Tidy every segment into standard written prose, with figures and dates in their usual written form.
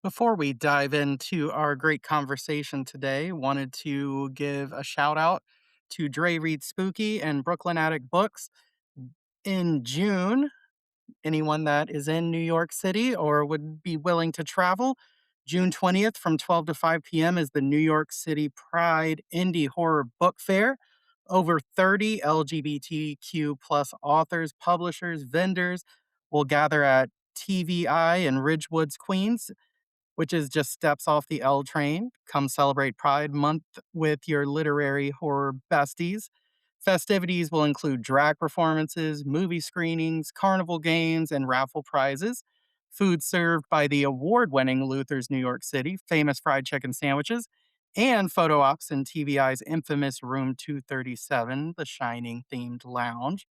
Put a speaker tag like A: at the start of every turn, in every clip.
A: Before we dive into our great conversation today, wanted to give a shout out to Dre Reed Spooky and Brooklyn Attic Books. In June, anyone that is in New York City or would be willing to travel, June 20th from 12 to 5 p.m. is the New York City Pride Indie Horror Book Fair. Over 30 LGBTQ plus authors, publishers, vendors will gather at TVI in Ridgewoods, Queens, which is just steps off the L train. Come celebrate Pride Month with your literary horror besties. Festivities will include drag performances, movie screenings, carnival games, and raffle prizes. Food served by the award winning Luther's New York City, famous fried chicken sandwiches, and photo ops in TVI's infamous Room 237, the Shining themed lounge.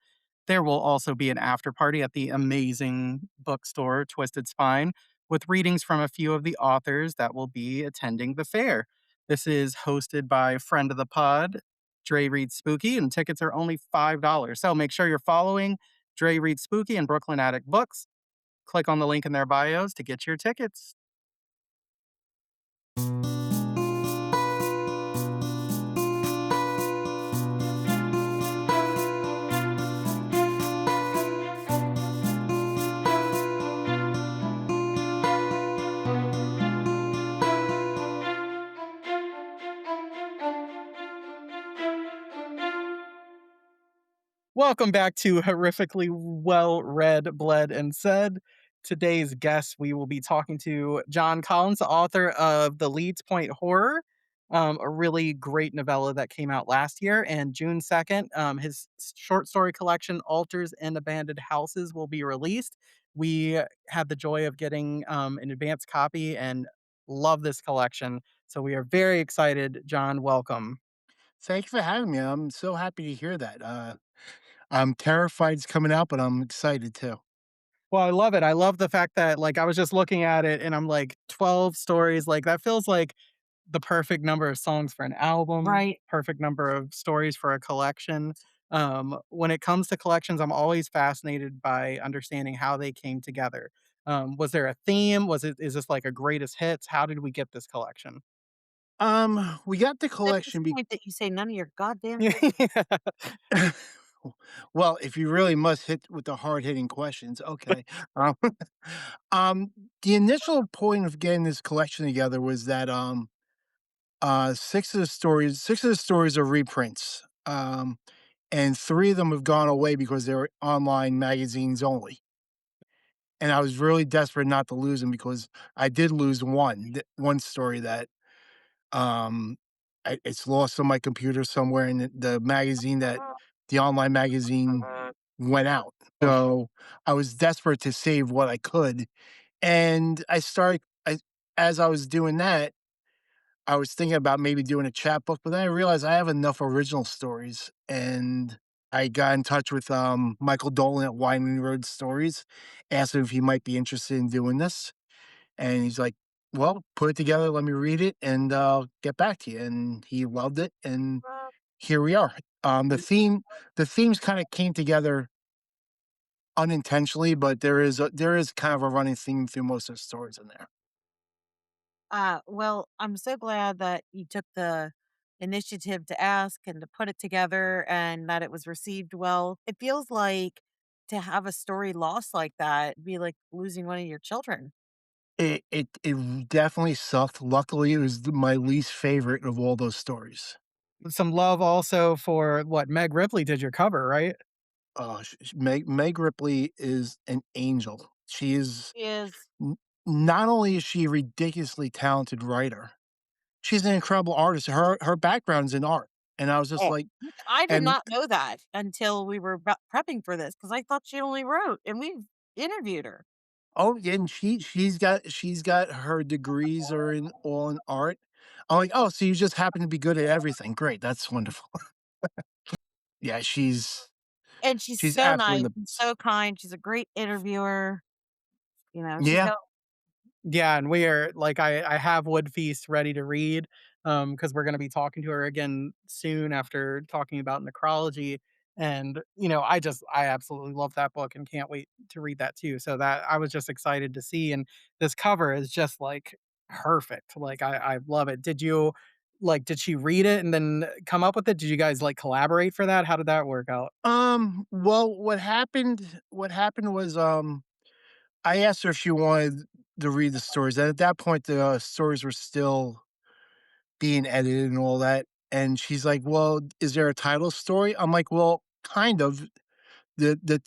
A: There will also be an after party at the amazing bookstore, Twisted Spine, with readings from a few of the authors that will be attending the fair. This is hosted by friend of the pod, Dre Reed Spooky, and tickets are only $5. So make sure you're following Dre Reed Spooky and Brooklyn Attic Books. Click on the link in their bios to get your tickets. Welcome back to Horrifically Well Read, Bled, and Said. Today's guest, we will be talking to John Collins, the author of The Leeds Point Horror, a really great novella that came out last year. And June 2nd, his short story collection, Altars and Abandoned Houses, will be released. We had the joy of getting an advance copy and love this collection. So we are very excited. John, welcome.
B: Thank you for having me. I'm so happy to hear that. I'm terrified it's coming out, but I'm excited too.
A: Well, I love it. I love the fact that, like, I was just looking at it and I'm like, 12 stories, like, that feels like the perfect number of songs for an album,
C: Right.
A: perfect number of stories for a collection. When it comes to collections, I'm always fascinated by understanding how they came together. Was there a theme? Is this like a greatest hits? How did we get this collection?
B: We got the
C: At this
B: collection
C: point that you say none of your goddamn
A: Yeah.
C: business.
B: well, if you really must hit with the hard hitting questions, okay. Um, um, the initial point of getting this collection together was that six of the stories are reprints. And three of them have gone away because they were online magazines only. And I was really desperate not to lose them because I did lose one story that Um, it's lost on my computer somewhere, and the online magazine went out. So I was desperate to save what I could, and as I was doing that, I was thinking about maybe doing a chapbook, but then I realized I have enough original stories, and I got in touch with Michael Dolan at Winding Road Stories, asked him if he might be interested in doing this. And he's like, "Well, put it together, let me read it, and get back to you." And he loved it, and here we are. The themes kind of came together unintentionally, but there is kind of a running theme through most of the stories in there.
C: Well, I'm so glad that you took the initiative to ask and to put it together and that it was received well. It feels like to have a story lost like that it'd be like losing one of your children.
B: It definitely sucked. Luckily, it was my least favorite of all those stories.
A: Some love also for what Meg Ripley did your cover, right?
B: Meg Ripley is an angel. She is
C: Is
B: n- not only is she a ridiculously talented writer, she's an incredible artist. Her background's in art, and I was just
A: Oh,
B: like,
C: I did
B: and
C: not know that until we were prepping for this because I thought she only wrote and we've interviewed her.
B: oh, yeah, and she's got her degrees are in all in art. I'm like, "Oh, so you just happen to be good at everything. Great, that's wonderful." Yeah,
C: And she's
B: she's
C: so nice
B: absolutely
C: and so kind. She's a great interviewer. She's
B: yeah.
C: got
A: yeah, and we are like I have Wood Feast ready to read, because we're gonna be talking to her again soon after talking about necrology, and, I absolutely love that book and can't wait to read that too, so that I was just excited to see, and this cover is just, like, perfect. Like, I love it. Did you did she read it and then come up with it? Did you guys, like, collaborate for that? How did that work out?
B: Well, what happened was, I asked her if she wanted to read the stories, and at that point, the, stories were still being edited and all that, and she's like, "Well, is there a title story?" I'm like, "Well, kind of. The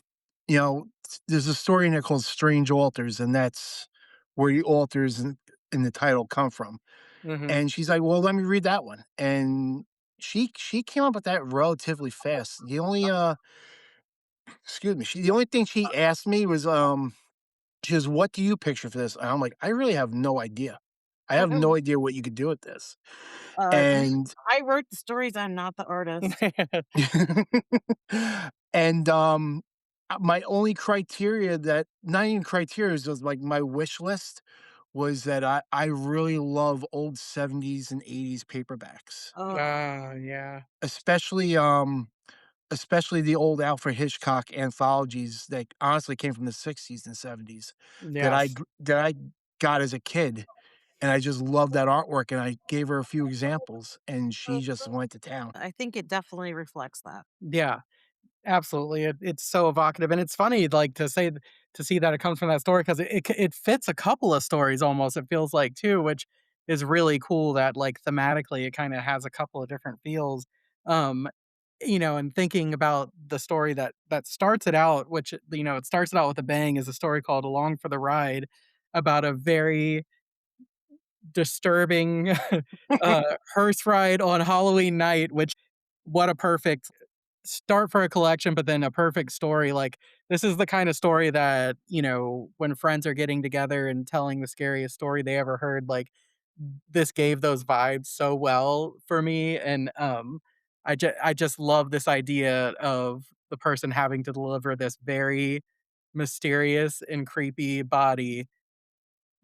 B: you know, there's a story in there called Strange Altars, and that's where the altars in the title come from."
A: Mhm.
B: And she's like, "Well, let me read that one." And she came up with that relatively fast. The only, excuse me, the only thing she asked me was, she goes, "What do you picture for this?" And I'm like, "I really have no idea. I have no idea what you could do with this."
C: Uh,
B: And
C: I wrote the stories, I'm not the artist.
B: and, my only criteria that not even criteria, is just like my wish list was that I really love old '70s and '80s paperbacks,
C: Ugh.
A: Ah, yeah.
B: especially, especially the old Alfred Hitchcock anthologies that honestly came from the '60s and '70s
A: Yes.
B: that I got as a kid, and I just loved that artwork, and I gave her a few examples, and she just went to town.
C: I think it definitely reflects that.
A: Yeah. Absolutely, it's so evocative, and it's funny, like, to see that it comes from that story 'cause it fits a couple of stories almost, it feels like, too, which is really cool that, like, thematically, it kinda has a couple of different feels, um, and thinking about the story that starts it out, which, it starts it out with a bang, is a story called Along for the Ride, about a very disturbing, hearse ride on Halloween night, which what a perfect start for a collection, but then a perfect story. Like, this is the kind of story that, when friends are getting together and telling the scariest story they ever heard, like, this gave those vibes so well for me. And I just love this idea of the person having to deliver this very mysterious and creepy body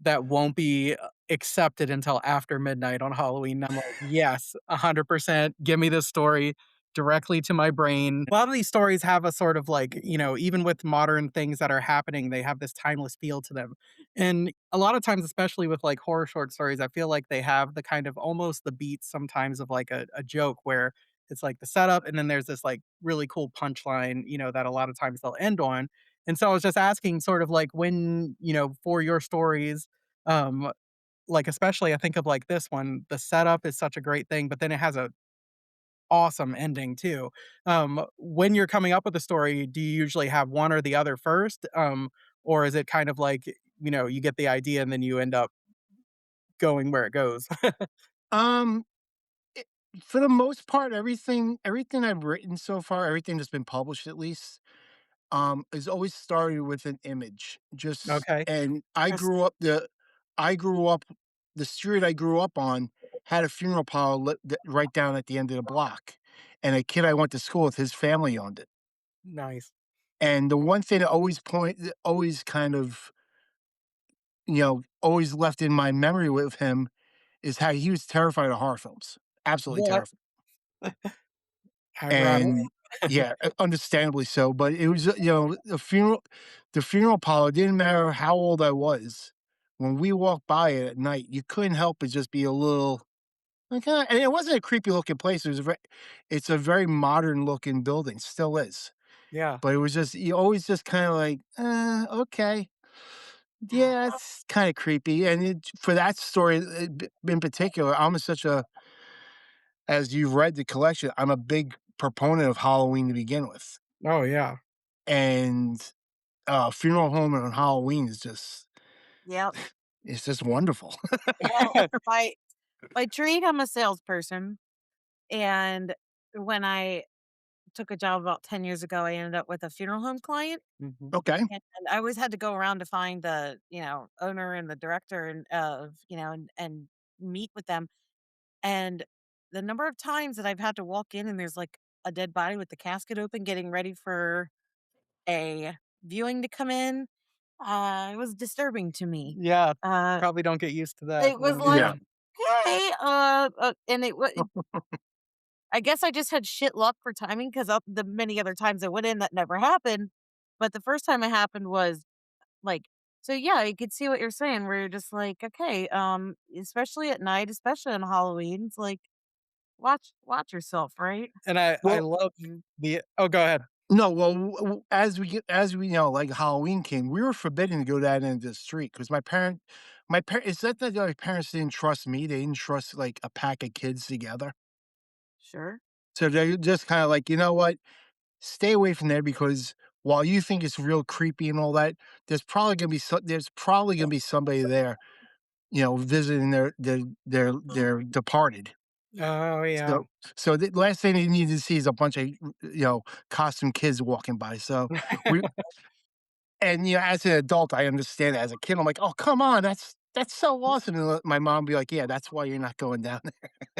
A: that won't be, accepted until after midnight on Halloween, I'm like, "Yes, 100%, give me this story directly to my brain." A lot of these stories have a sort of like, even with modern things that are happening, they have this timeless feel to them, and a lot of times, especially with, like, horror short stories, I feel like they have the kind of almost the beats sometimes of, like, a joke where it's, like, the setup, and then there's this, like, really cool punchline, that a lot of times they'll end on, and so I was just asking sort of like when, for your stories, um, like, especially I think of, like, this one, the setup is such a great thing, but then it has a awesome ending too. When you're coming up with a story, do you usually have one or the other first? Or is it kind of like, you get the idea and then you end up going where it goes?
B: Um, it For the most part, everything I've written so far, everything that's been published at least, is always started with an image. Just
A: Okay.
B: and
C: Yes.
B: I grew up the street I grew up on had a funeral parlor right down at the end of the block, and a kid I went to school with, his family owned it.
A: Nice.
B: And the one thing that always kind of, always left in my memory with him is how he was terrified of horror films. Absolutely
A: What?
B: terrified.
A: Ironic.
B: And yeah, understandably so, but it was, the funeral parlor, didn't matter how old I was. When we walked by it at night, you couldn't help but just be a little like, and it wasn't a creepy looking place. It's a very modern looking building, still is.
A: Yeah.
B: But it was just you always just kind of like, okay. Yeah, it's kind of creepy. And for that story in particular, such a as you've read the collection, I'm a big proponent of Halloween to begin with.
A: Oh, yeah.
B: And, funeral home on Halloween is just
C: Yep.
B: it's just wonderful.
C: Well, by trade, I'm a salesperson, and when I took a job about 10 years ago, I ended up with a funeral home client,
A: Mhm.
B: Okay.
C: and I always had to go around to find the, owner and the director and meet with them, and the number of times that I've had to walk in and there's, like, a dead body with the casket open getting ready for a viewing to come in, it was disturbing to me.
A: Yeah.
C: Uh,
A: Probably don't get used to that.
C: it was like,
B: Yeah.
A: Yeah.
C: "Hey," and I guess I just had shit luck for timing 'cause the many other times I went in, that never happened, but the first time it happened was, like, So yeah, I could see what you're saying where you're just like, okay, especially at night, especially on Halloween, it's like watch yourself, right?
A: And I
B: Well,
A: love the oh, go ahead.
B: no, well, as we know, like Halloween came, we were forbidden to go that end of the street because my parents. It's not that my parents didn't trust me; they didn't trust like a pack of kids together.
C: Sure.
B: So they just kind of like, you know what, stay away from there because while you think it's real creepy and all that, there's probably gonna be somebody there, visiting their departed.
A: Oh, yeah.
B: So the last thing they need to see is a bunch of costume kids walking by. So we and as an adult, I understand it. As a kid, I'm like, oh come on, that's so awesome. And my mom would be like, yeah, that's why you're not going down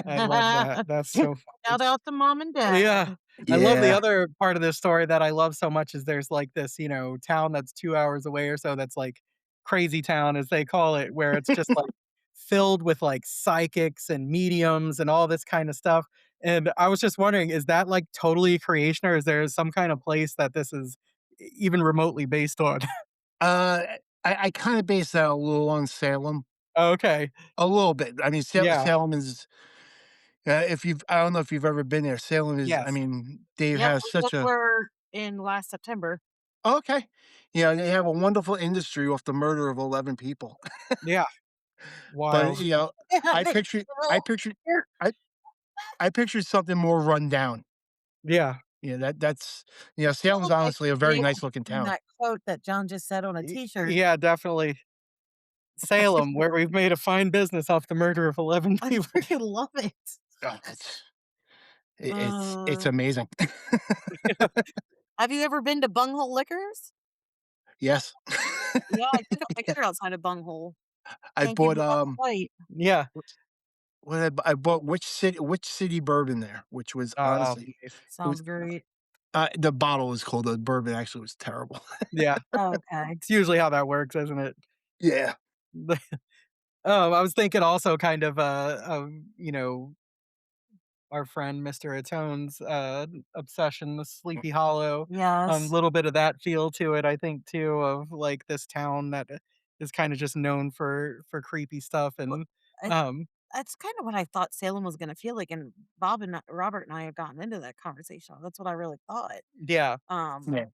A: I love that. That's
B: there.
A: so funny.
C: Shout out to mom and
A: Yeah.
C: dad.
A: I love the
B: Yeah.
A: other part of this story that I love so much is there's, like, this, town that's 2 hours away or so that's, like, crazy town, as they call it, where it's just, like, filled with, like, psychics and mediums and all this kinda stuff, and I was just wondering, is that, like, totally a creation, or is there some kind of place that this is even remotely based on?
B: Uh, I kind of base that a little on Salem,
A: Okay.
B: a little bit. I mean,
A: Yeah.
B: Salem is if you've I don't know if you've ever been there. Salem is, I
A: Yes.
B: mean, they
C: Yep,
B: have
C: we
B: such
C: just
B: a
C: were in last September.
B: okay. They have a wonderful industry off the murder of 11 people.
A: Yeah.
B: But,
A: Wild.
C: Yeah,
B: I
C: they
B: pictured I
C: well,
B: pictured
C: here
B: I I pictured something more run down.
A: Yeah.
B: Salem's
C: I
B: honestly a
C: should be
B: very
C: able
B: nice
C: to
B: looking
C: find
B: town.
C: that quote that John just said on a T-shirt.
A: Yeah, definitely. Salem, where we've made a fine business off the murder of 11
C: I
A: people.
C: freaking love it.
B: Oh, it's
C: Uh,
B: amazing.
C: have you ever been to Bunghole Liquors?
B: Yes.
C: Yeah, I took a
B: Yeah.
C: picture outside of Bunghole.
B: I
C: Can't give
B: bought,
C: you enough fight.
A: Yeah.
B: I bought which city bourbon there, which was
A: Oh,
B: honestly
A: nice.
B: it was
C: Sounds great.
B: the bottle was cold, the bourbon actually was terrible.
A: Yeah.
C: Okay.
A: It's usually how that works, isn't it?
B: Yeah.
A: I was thinking also kind of, our friend Mr. Atone's, obsession with Sleepy Hollow,
C: Yes.
A: little bit of that feel to it, I think, too, of, like, this town that is kinda just known for creepy stuff
C: Well,
A: and,
C: it
A: um
C: that's kinda what I thought Salem was gonna feel like, and Robert and I have gotten into that conversation. That's what I really thought.
A: yeah.
C: Um,
B: Yeah.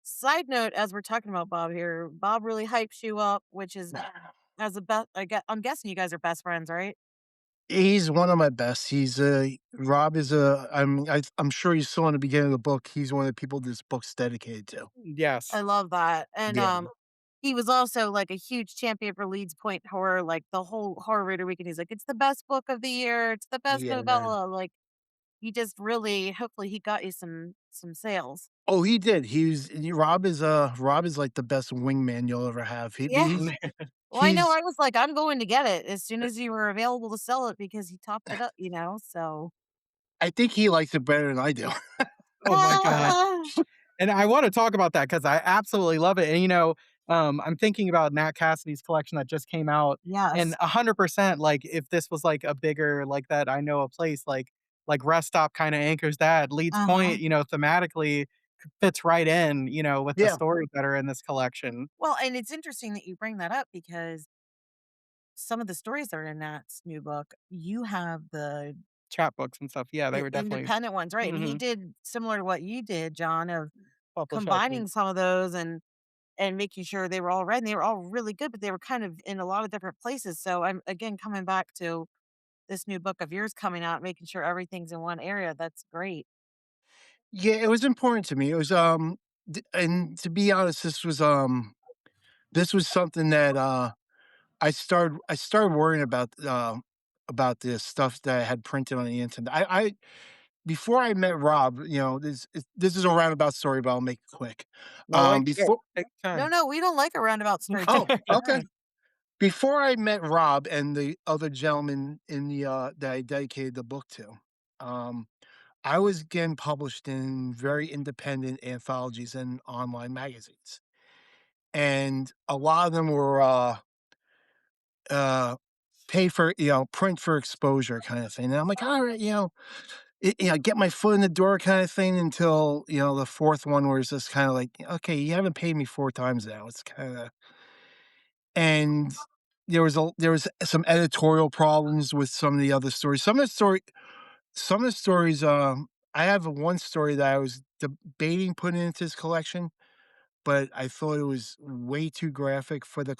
C: Side note, as we're talking about Bob here, Bob really hypes you up, which is as a best. I'm guessing you guys are best friends, right?
B: He's one of my best. Rob is I'm sure you saw in the beginning of the book, he's one of the people this book's dedicated to.
C: I
A: Yes.
C: love that, and,
B: Yeah.
C: he was also, like, a huge champion for Leeds Point horror, like, the whole horror reader weekend, he's like, "It's the best book of the year, it's the best
B: Yeah.
C: novella," like, he just really hopefully he got you some sales.
B: Oh, he did. Rob is like the best wingman you'll ever have.
C: Yeah. Well, I know
B: He's
C: I was like, "I'm going to get it as soon as you were available to sell it," because he topped it up, so
B: I think he likes it better than I do.
A: Oh my god. And I wanna talk about that because I absolutely love it, and, I'm thinking about Nat Cassidy's collection that just came out, and
C: Yes.
A: 100%, like, if this was, like, a bigger like that I Know a Place, like Rest Stop kinda anchors that, Leeds
C: Uh-huh.
A: Point, thematically fits right in, with the
B: Yeah.
A: stories that are in this collection.
C: Well, and it's interesting that you bring that up because some of the stories that are in Nat's new book, you have
A: Chapbooks and stuff, yeah, they
C: the
A: were definitely
C: independent ones, right? And he
A: mhm,
C: did similar to what you did, John, of
A: published out
C: combining some of those and making sure they were all read, and they were all really good, but they were kind of in a lot of different places. So I'm again coming back to this new book of yours coming out, making sure everything's in one area. That's great.
B: Yeah, it was important to me. It was, and to be honest, this was something that, I started worrying about this stuff that I had printed on the internet. Before I met Rob, this is a roundabout story, but I'll make it quick.
A: I like it.
B: Before
A: Take your
C: No,
A: time.
C: no, we don't like a roundabout story. Take
B: Oh,
C: your
B: okay.
C: time.
B: Before I met Rob and the other gentleman that I dedicated the book to, um, I was getting published in very independent anthologies and online magazines, and a lot of them were, uh, pay for print for exposure kind of thing, and I'm like, "Alright," get my foot in the door kind of thing until, the 4th one where it's just kinda like, "Okay, you haven't paid me 4 times now." It's kinda and there was some editorial problems with some of the other stories. Some of the stories, I have one story that I was debating putting into this collection, but I thought it was way too graphic for the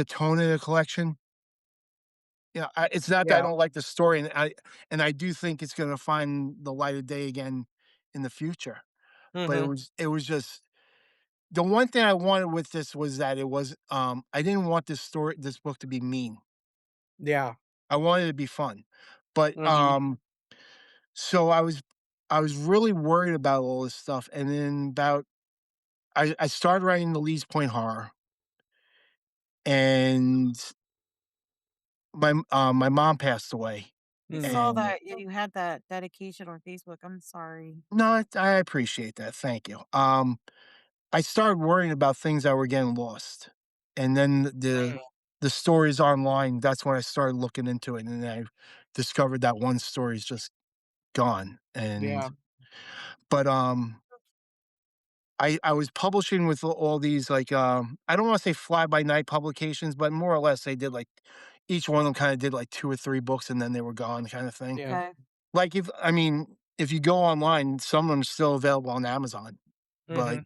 B: tone of the collection. It's not that I
A: Yeah.
B: don't like the story, and I do think it's gonna find the light of day again in the future, but it
A: Mhm.
B: was it was just the one thing I wanted with this was that I didn't want this book to be mean.
A: Yeah.
B: I wanted it to be fun, but,
A: Mhm.
B: so I was really worried about all this stuff, and then about I started writing the Lee's Point Horror, and my mom passed away,
C: I saw
A: Mm.
B: and
C: that you had that dedication on Facebook. I'm sorry.
B: no, I appreciate that, thank you. I started worrying about things that were getting lost, and then
A: Mm.
B: the stories online, that's when I started looking into it, and then I discovered that one story is just gone,
A: Yeah.
B: but, I was publishing with all these, like, I don't wanna say fly by night publications, but more or less they did, like each one of them kinda did, like, 2 or 3 books and then they were gone kinda thing.
A: Yeah.
C: Okay.
B: Like, if you go online, some of them are still available on Amazon, but
A: Mhm.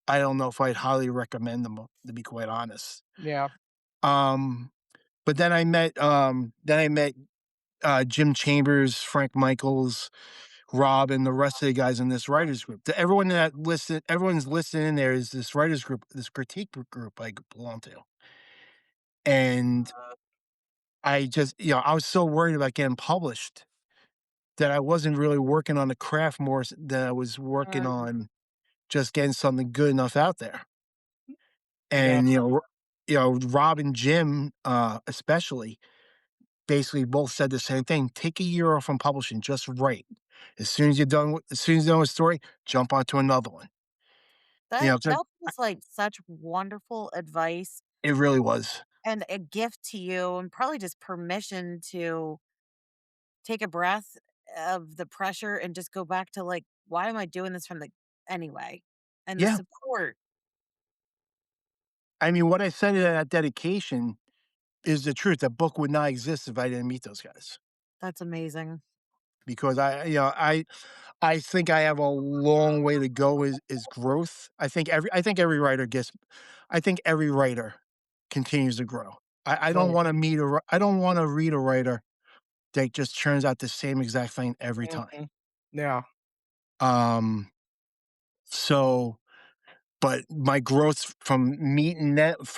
B: I don't know if I'd highly recommend them, to be quite honest.
A: Yeah.
B: Um, but then I met, Jim Chambers, Frank Michaels, Rob, and the rest of the guys in this writers group. Everyone's listed in there is this writers group, this critique group I belong to. And I was so worried about getting published that I wasn't really working on the craft more than I was working
C: Right.
B: on just getting something good enough out there.
A: Yeah.
B: And, Rob and Jim, especially, basically both said the same thing. Take a year off from publishing, just write. As soon as you're done with a story, jump onto another one.
C: That
B: 'Cause
C: that was like such wonderful advice
B: it really was.
C: and a gift to you and probably just permission to take a breath of the pressure and just go back to like, why am I doing this from the anyway? And the
B: Yeah.
C: support.
B: I mean, what I said in that dedication is the truth. That book would not exist if I didn't meet those guys.
C: That's amazing.
B: Because I think I have a long way to go is growth. I think every writer continues to grow. I don't
A: Right.
B: wanna meet a wri I don't wanna read a writer that just churns out the same exact thing every time.
A: Mhm. Yeah.
B: Um, so but my growth from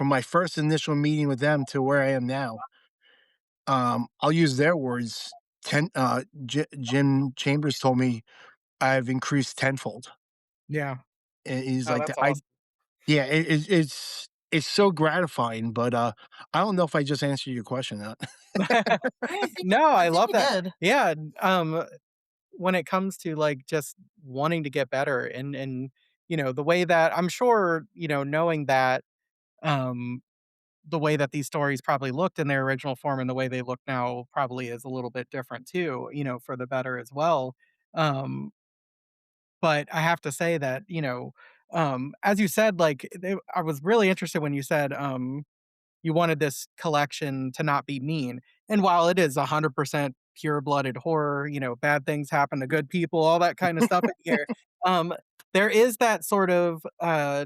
B: my first initial meeting with them to where I am now, I'll use their words, Jim Chambers told me I've increased tenfold.
A: Yeah.
B: And he's
A: Oh,
B: like,
A: that's
B: I
A: awesome.
B: yeah, it's so gratifying, but, I don't know if I just answered your question,
A: No,
C: I
A: I
C: think
A: love
C: you
A: that.
C: did.
A: Yeah, when it comes to, like, just wanting to get better and, the way that I'm sure, knowing that, um, the way that these stories probably looked in their original form and the way they look now probably is a little bit different too, for the better as well. Um, but I have to say that, as you said, like, I was really interested when you said, you wanted this collection to not be mean. And while it is 100% pure-blooded horror, bad things happen to good people, all that kind of stuff in here, um, there is that sort of, I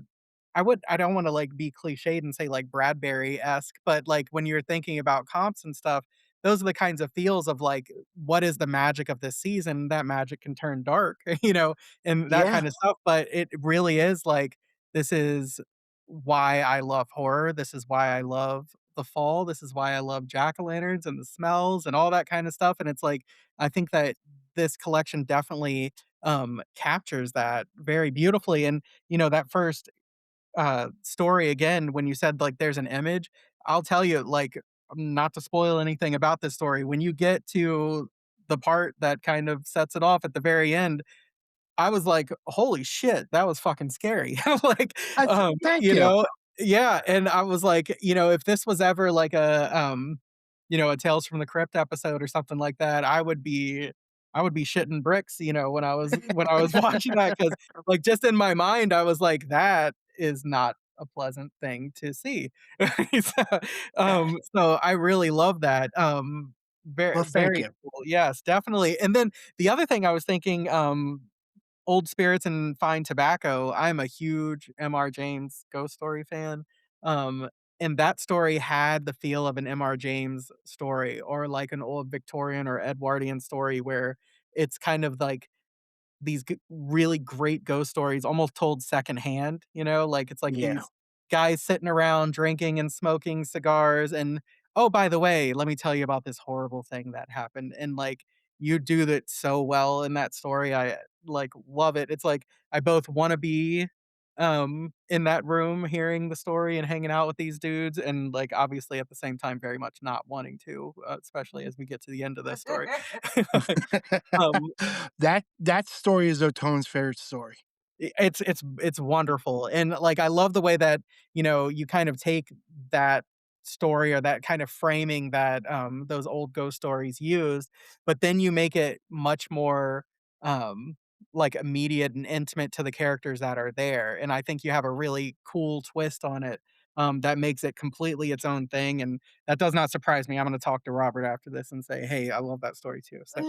A: don't wanna, like, be cliched and say, like, Bradbury-esque, but, like, when you're thinking about comps and stuff, those are the kinds of feels of, like, what is the magic of this season? That magic can turn dark, and that
B: Yeah.
A: kind of stuff, but it really is, like, this is why I love horror, this is why I love the fall, this is why I love jack-o'-lanterns and the smells and all that kind of stuff, and it's like, I think that this collection definitely, captures that very beautifully, and, that first story again, when you said, like, there's an image, I'll tell you, like, not to spoil anything about this story, when you get to the part that kind of sets it off at the very end, I was like, "Holy shit, that was fucking scary." Like,
B: Thank
A: you
B: you.
A: know yeah, and I was like, if this was ever like a Tales from the Crypt episode or something like that, I would be I would be shitting bricks, when I was watching that, because like, just in my mind, I was like, "That is not a pleasant thing to see." So, so I really love that,
B: Well, thank
A: very
B: you.
A: cool, yes, definitely, and then the other thing I was thinking, Old Spirits and Fine Tobacco, I'm a huge M.R. James ghost story fan, um, and that story had the feel of an M.R. James story or like an old Victorian or Edwardian story where it's kind of like these really great ghost stories almost told secondhand, like it's like
B: Yeah.
A: these guys sitting around drinking and smoking cigars and, oh, by the way, let me tell you about this horrible thing that happened. And like you do that so well in that story. I like love it. It's like I both want to be in that room hearing the story and hanging out with these dudes and like obviously at the same time very much not wanting to, especially as we get to the end of this story. um
B: That story is Otone's favorite story.
A: it's wonderful, and, like, I love the way that, you kind of take that story or that kind of framing that, those old ghost stories use, but then you make it much more, um, like, immediate and intimate to the characters that are there, and I think you have a really cool twist on it, that makes it completely its own thing, and that does not surprise me. I'm gonna talk to Robert after this and say, "Hey, I love that story too," so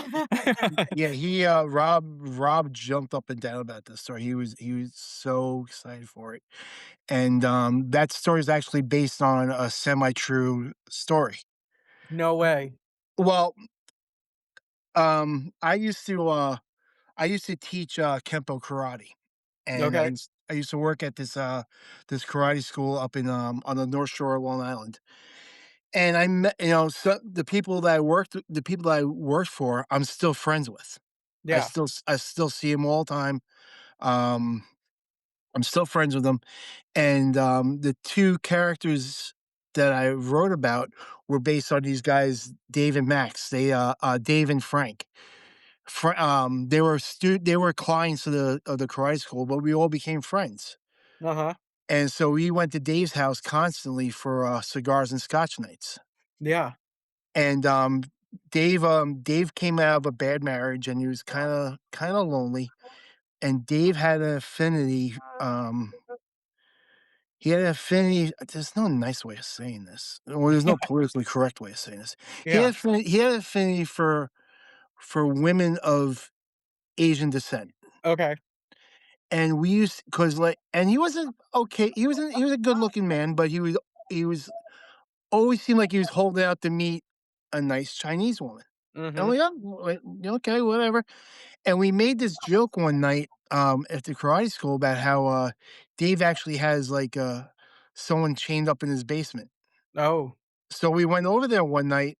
B: Yeah, Rob jumped up and down about this story. He was so excited for it. And, that story is actually based on a semi-true story.
A: No way.
B: Well, I used to teach, Kempo karate, and
A: Okay.
B: I used to work at this karate school up on the North Shore of Long Island. And I met the people that I worked for, I'm still friends with.
A: Yeah.
B: I still see them all the time. Um, I'm still friends with them. And, the 2 characters that I wrote about were based on these guys, Dave and Max. Dave and Frank. They were clients of the karate school, but we all became friends.
A: Uh-huh.
B: And so we went to Dave's house constantly for, cigars and scotch nights.
A: Yeah.
B: And, Dave came out of a bad marriage, and he was kinda lonely, and Dave had an affinity, he had an affinity there's no nice way of saying this, or there's no politically correct way of saying this.
A: Yeah.
B: He had an affinity for women of Asian descent,
A: Okay.
B: and we used because like and he wasn't okay, he was a good-looking man, but he was always seemed like he was holding out to meet a nice Chinese woman. And I'm
A: Mhm.
B: like, "Oh, okay, whatever." And we made this joke one night, at the karate school about how, Dave actually has, like, someone chained up in his basement.
A: Oh.
B: So we went over there one night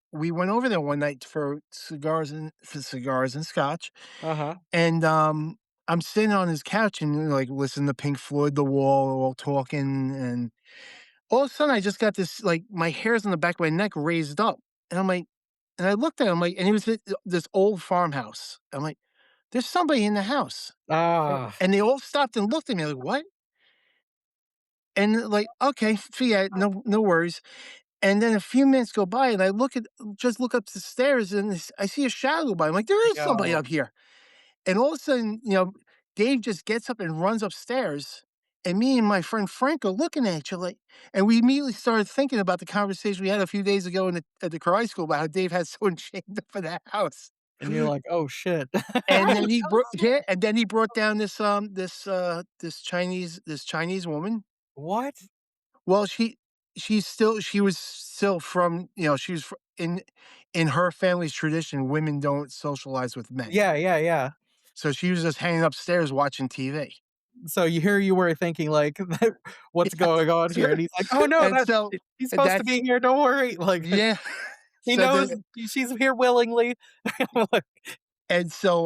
B: for cigars and scotch,
A: Uh-huh.
B: and, I'm sitting on his couch and, like, listening to Pink Floyd, The Wall, all talking, and all of a sudden, I just got this, like, my hairs on the back of my neck raised up, and I'm like and I looked at him, like and he was at this old farmhouse. I'm like, "There's somebody in the house."
A: Ah.
B: And they all stopped and looked at me like, "What?" And, like, "Okay, forget it, no worries." And then a few minutes go by, and I look up the stairs, and I see a shadow go by. I'm like, "There is somebody
A: Yo.
B: up here." And all of a sudden, Dave just gets up and runs upstairs, and me and my friend Frank are looking at each other like and we immediately started thinking about the conversation we had a few days ago at the karate school about how Dave had someone chained up in that house.
A: And you're like, "Oh, shit."
B: And then
C: That's
B: he
C: so
B: brought yeah,
C: sweet.
B: and then he brought down this Chinese woman.
A: What?
B: Well, she was still from, she was fr in her family's tradition, women don't socialize with men.
A: Yeah, yeah, yeah.
B: So she was just hanging upstairs watching TV.
A: So you were thinking like, "What's going on
B: Yeah.
A: here?" And he's like, "Oh, no,
B: And so
A: she's
B: and
A: supposed to
B: that's
A: be here, don't worry." Like,
B: yeah.
A: he
B: So
A: knows
B: then
A: she's here willingly. Like,
B: and so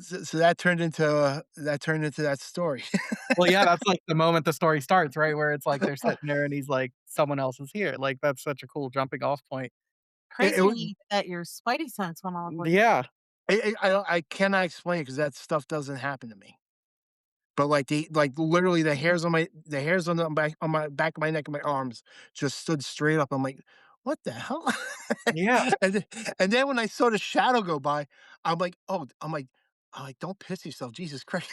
B: that turned into that story.
A: well, yeah, that's like the moment the story starts, right? Where it's like they're sitting there and he's like, "Someone else is here." Like, that's such a cool jumping off point.
B: It wa
C: Crazy that your spidey sense went off when
A: Yeah.
B: I cannot explain it because that stuff doesn't happen to me. But, literally, the hairs on the back of my neck and my arms just stood straight up. I'm like, "What the hell?"
A: Yeah.
B: And then when I saw the shadow go by, I'm like, "Oh," I'm like, "Don't piss yourself, Jesus Christ."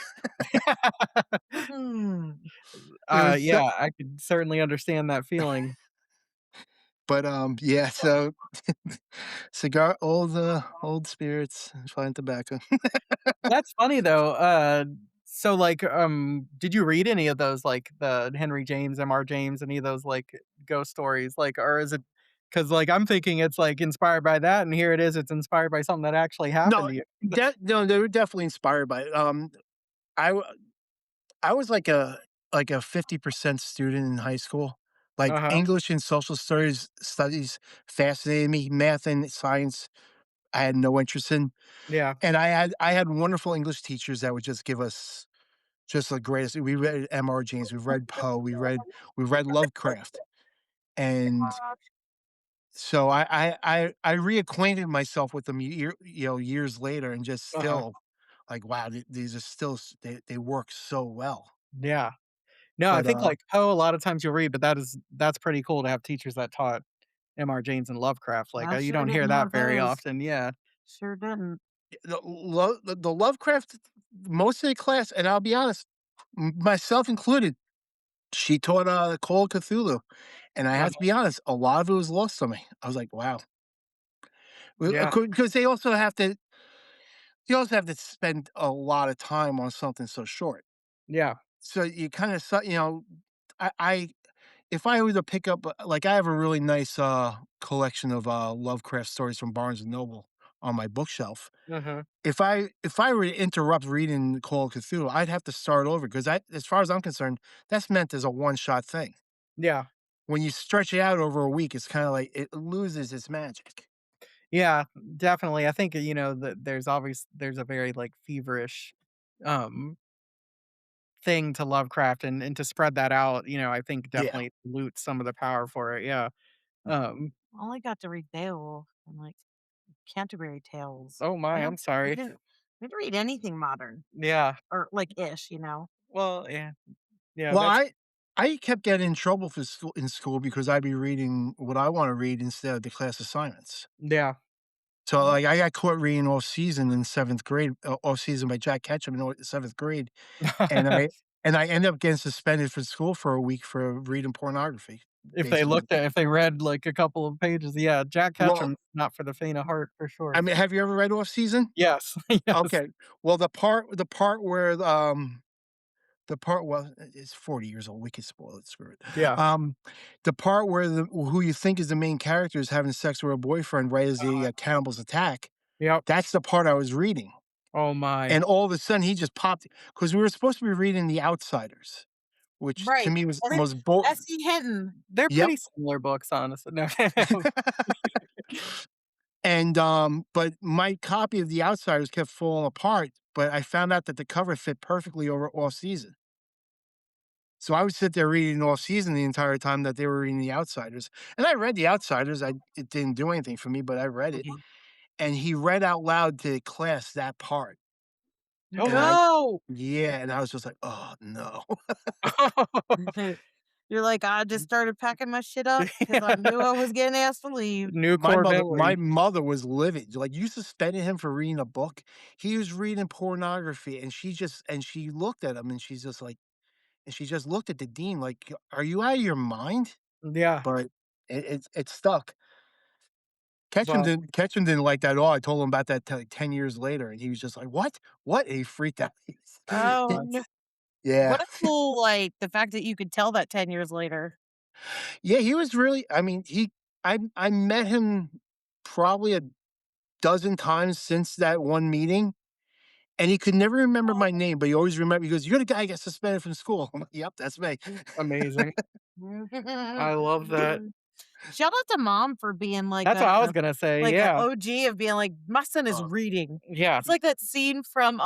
B: It was so
A: Yeah, I could certainly understand that feeling.
B: but, yeah, so cigar old spirits, fine tobacco.
A: That's funny though, so, like, did you read any of those, like, the Henry James, M.R. James, any of those, like, ghost stories? Like, or is it? Because like, I'm thinking it's, like, inspired by that, and here it is, it's inspired by something that actually happened
B: No,
A: to you.
B: no, they were definitely inspired by it. I w I was like a 50% student in high school. Like,
A: Uh-huh.
B: English and social studies fascinated me, math and science, I had no interest in,
A: Yeah.
B: and I had wonderful English teachers that would just give us just the greatest we read M.R. James, we read Poe, we read Lovecraft, and so I reacquainted myself with them years later and just
A: Uh-huh.
B: still like, wow, these are still they work so well.
A: Yeah. No, I
B: But,
A: think, like, Poe, a lot of times you'll read, but that's pretty cool to have teachers that taught M.R. James and Lovecraft, like,
C: I
A: you
C: sure
A: don't hear
C: didn't
A: that
C: have
A: very
C: those.
A: often, yeah.
C: Sure didn't.
B: the Lovecraft most of the class, and I'll be honest, myself included, she taught, Call of Cthulhu, and I have to
A: Uh-huh.
B: be honest, a lot of it was lost on me. I was like, "Wow."
A: Yeah.
B: Because they also have to spend a lot of time on something so short.
A: Yeah.
B: So you kinda I if I were to pick up, like, I have a really nice, collection of, Lovecraft stories from Barnes& and Noble on my bookshelf.
A: Uh-huh.
B: If I were to interrupt reading Call of Cthulhu, I'd have to start over because I as far as I'm concerned, that's meant as a one-shot thing.
A: Yeah.
B: When you stretch it out over a week, it's kinda like it loses its magic.
A: Yeah, definitely. I think, that there's a very, like, feverish, um, thing to Lovecraft, and to spread that out, I think
B: Yeah.
A: definitely dilutes some of the power for it, yeah. Um,
C: I only got to read Beowulf and, like, Canterbury Tales.
A: oh
C: I
A: my, I'm
C: don't
A: sorry.
C: we didn't read anything modern
A: Yeah.
C: or, like, ish, you know?
A: Well, yeah. Yeah,
B: Well,
A: that's
B: I kept getting in trouble for school because I'd be reading what I wanna read instead of the class assignments.
A: yeah.
B: So, like, I got caught reading Off Season in 7th grade, Off Season by Jack Ketchum in 7th grade, and I ended up getting suspended from school for a week for reading pornography, basically.
A: If they read, like, a couple of pages, yeah, Jack
B: Well,
A: Ketchum's not for the faint of heart, for
B: I
A: sure.
B: mean, have you ever read Off Season?
A: Yes, yes.
B: Okay. Well, the part well, it's 40 years old, we can spoil it, screw it.
A: Yeah.
B: Um, the part where who you think is the main character is having sex with her boyfriend right as the, cannibals attack,
A: Yep.
B: that's the part I was reading,
A: Oh my.
B: and all of a sudden, he just popped because we were supposed to be reading The Outsiders, which to
C: Right.
B: me was
C: And then
B: most bo
C: S.E. Hinton.
A: They're
B: Yep.
A: pretty similar books, honestly. No.
B: And, but my copy of The Outsiders kept falling apart, but I found out that the cover fit perfectly over Off Season. So I would sit there reading Off Season the entire time that they were reading The Outsiders, and I read The Outsiders, it didn't do anything for me, but I read it,
C: Mhm.
B: and he read out loud to the class that part, and I
C: No!
B: yeah, and I was just like, "Oh, no."
C: You're like, "I just started packing my shit up because I knew I was getting asked to leave."
A: New core
B: My
A: memory.
B: mother was livid, like, "You suspended him for reading a book? He was reading pornography," and she looked at him, and she's just like and she just looked at the dean like, "Are you out of your mind?"
A: Yeah.
B: But it stuck.
A: Well,
B: Ketchum didn't like that at all. I told him about that 10 years later, and he was just like, "What? What?" And he freaked out.
C: Oh,
B: It's
C: no.
B: yeah.
C: What a cool, like, the fact that you could tell that 10 years later.
B: Yeah, he was really I mean, I met him probably a dozen times since that one meeting, and he could never remember my name, but he always remember he goes, "You're the guy who got suspended from school." I'm like, "Yep, that's me."
A: amazing. I love that.
C: Shout out to mom for being
A: That's what I was gonna say,
C: like a
A: yeah.
C: OG of being like, "My son is
B: Uh,
C: reading."
A: Yeah.
C: It's like that scene from,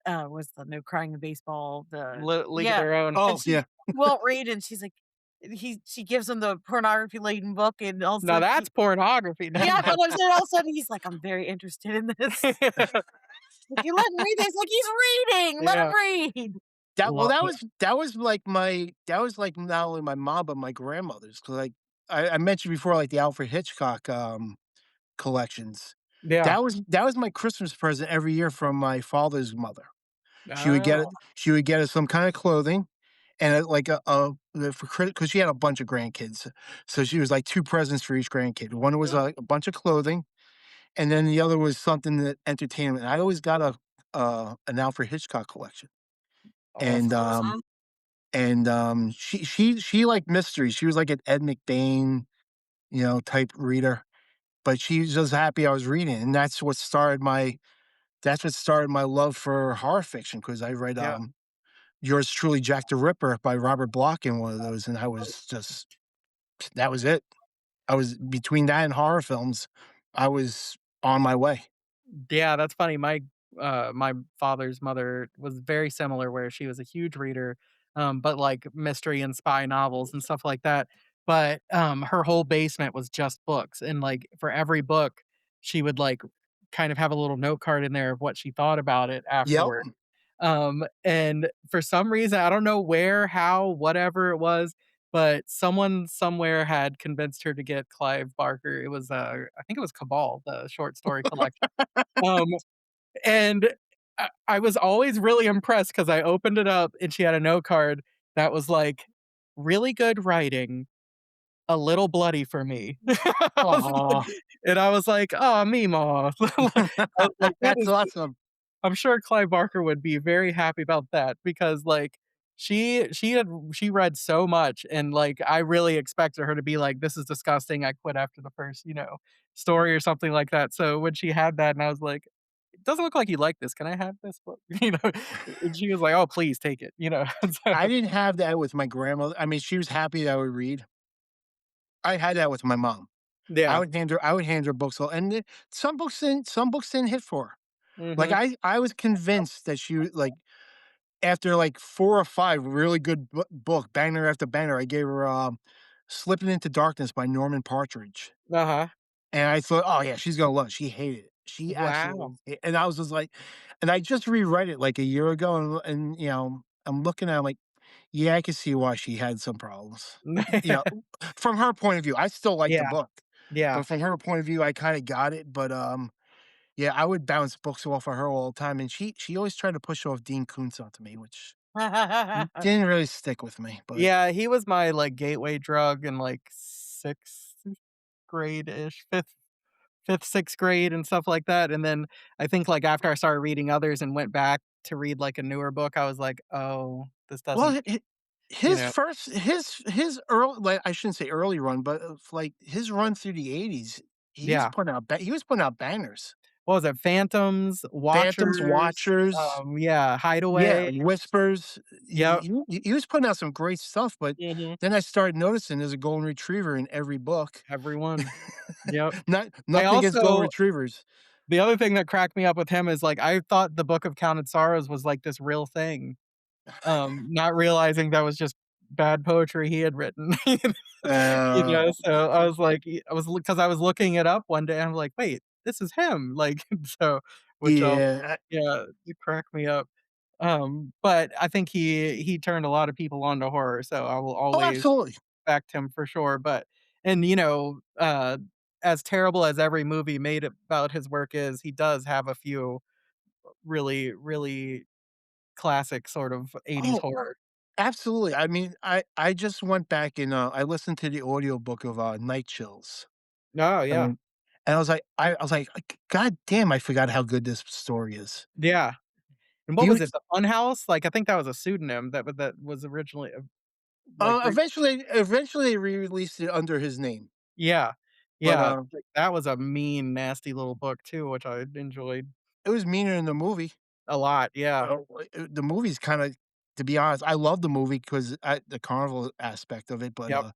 C: what's the No Crying in Baseball?
A: League of
C: Yeah,
A: Their Own.
C: and
B: oh,
C: she
B: yeah.
C: won't read, and she's like she gives him the pornography-laden book, and all of a
A: Now
C: sudden
A: that's pornography. No,
C: yeah,
A: no.
C: but I'm saying all of a sudden he's like, "I'm very interested in this." Like, "You let him read this?" Like, "He's reading, let him
A: Yeah.
C: read."
B: That well,
A: Love it.
B: that was like not only my mom, but my grandmother's 'cause, like, I mentioned before, like, the Alfred Hitchcock, collections.
A: Yeah.
B: That was my Christmas present every year from my father's mother.
A: Oh,
B: She would get us some kinda clothing and, like, for because she had a bunch of grandkids, so she was like 2 presents for each grandkid. One was,
A: yeah.
B: a bunch of clothing, and then the other was something that entertainment. I always got an Alfred Hitchcock collection, and,
C: Awesome.
B: she liked mysteries. She was like an Ed McBain, type reader, but she was just happy I was reading, and that's what started my love for horror fiction. Because I read,
A: Yeah.
B: Yours truly, Jack the Ripper by Robert Bloch in one of those, and I was just that was it. I was between that and horror films, I was on my way.
A: Yeah, that's funny. My father's mother was very similar where she was a huge reader, but like mystery and spy novels and stuff like that. But her whole basement was just books. And like for every book, she would like kind of have a little note card in there of what she thought about it
B: Yep.
A: afterward. And for some reason, I don't know where, how, whatever it was, but someone somewhere had convinced her to get Clive Barker. It was I think it was Cabal, the short story collection. Um, and I was always really impressed because I opened it up and she had a note card that was like, "Really good writing, a little bloody for me." I was
B: Aw.
A: and I was like, "Aw, Meemaw." I was like, "That
B: That's
A: is."
B: awesome.
A: I'm sure Clive Barker would be very happy about that because, like, she read so much and, like, I really expected her to be like, "This is disgusting, I quit after the first, story," or something like that, so when she had that and I was like, "It doesn't look like you like this, can I have this book?" You know? And she was like, "Oh, please take it," you know? So
B: I didn't have that with my grandmother. I mean, she was happy that I would read. I had that with my mom.
A: yeah.
B: I would hand her books, and some books didn't hit for her. Like,
A: Mhm.
B: I was convinced that like, after, like, 4 or 5 really good book, banger after banger, I gave her, Slipping Into Darkness by Norman Partridge,
A: Uh-huh.
B: and I thought, "Oh, yeah, she's gonna love it." She hated it. She
A: Wow.
B: absolutely and I was just like and I just reread it, like, a year ago, I'm looking at it, I'm like, "Yeah, I can see why she had some problems." You know, from her point of view, I still like the
A: Yeah,
B: book,
A: yeah.
B: but from her point of view, I kinda got it, but, yeah, I would bounce books off of her all the time, and she always tried to push off Dean Koontz onto me, which didn't really stick with me, but
A: Yeah, he was my, like, gateway drug in, like, 6th grade-ish, 5th, 6th grade and stuff like that, and then I think, like, after I started reading others and went back to read, like, a newer book, I was like, "Oh, this doesn't."
B: well, hi
A: You
B: his
A: know?
B: first his early like, I shouldn't say early run, but, like, his run through the '80s,
A: Yeah.
B: he was putting out bangers.
A: What was it? Phantoms,
B: Phantoms,
A: Watchers,
B: Watchers,
A: yeah,
B: yeah,
A: Hideaway.
B: Whispers,
A: Yep.
B: he was putting out some great stuff, but
A: Mhm.
B: then I started noticing there's a golden retriever in every book.
A: Everyone. Yep. I
B: Nothing against golden
A: also
B: retrievers.
A: the other thing that cracked me up with him is, like, I thought the Book of Counted Sorrows was, like, this real thing, not realizing that was just bad poetry he had written.
B: Uh,
A: So I was like, because I was looking it up one day, and I'm like, "Wait, this is him," like, so which,
B: yeah.
A: yeah, it cracked me up. But I think he turned a lot of people onto horror, so I will
B: Oh,
A: always
B: absolutely.
A: respect him for sure, but and, as terrible as every movie made about his work is, he does have a few really, really classic sort of '80s
B: Oh,
A: horror.
B: absolutely. I mean, I just went back and, I listened to the audiobook of, Night Chills,
A: Oh, yeah.
B: and I was like, God damn, I forgot how good this story is."
A: Yeah. And what
B: He
A: was it,
B: was
A: The Funhouse? Like, I think that was a pseudonym that was originally, like, re
B: eventually they re-released it under his name,
A: yeah.
B: but,
A: Yeah, like, that was a mean, nasty little book too, which I enjoyed
B: it was meaner in the movie.
A: a lot, yeah.
B: The movie's kinda to be honest, I love the movie 'cause the carnival aspect of it,
A: Yep.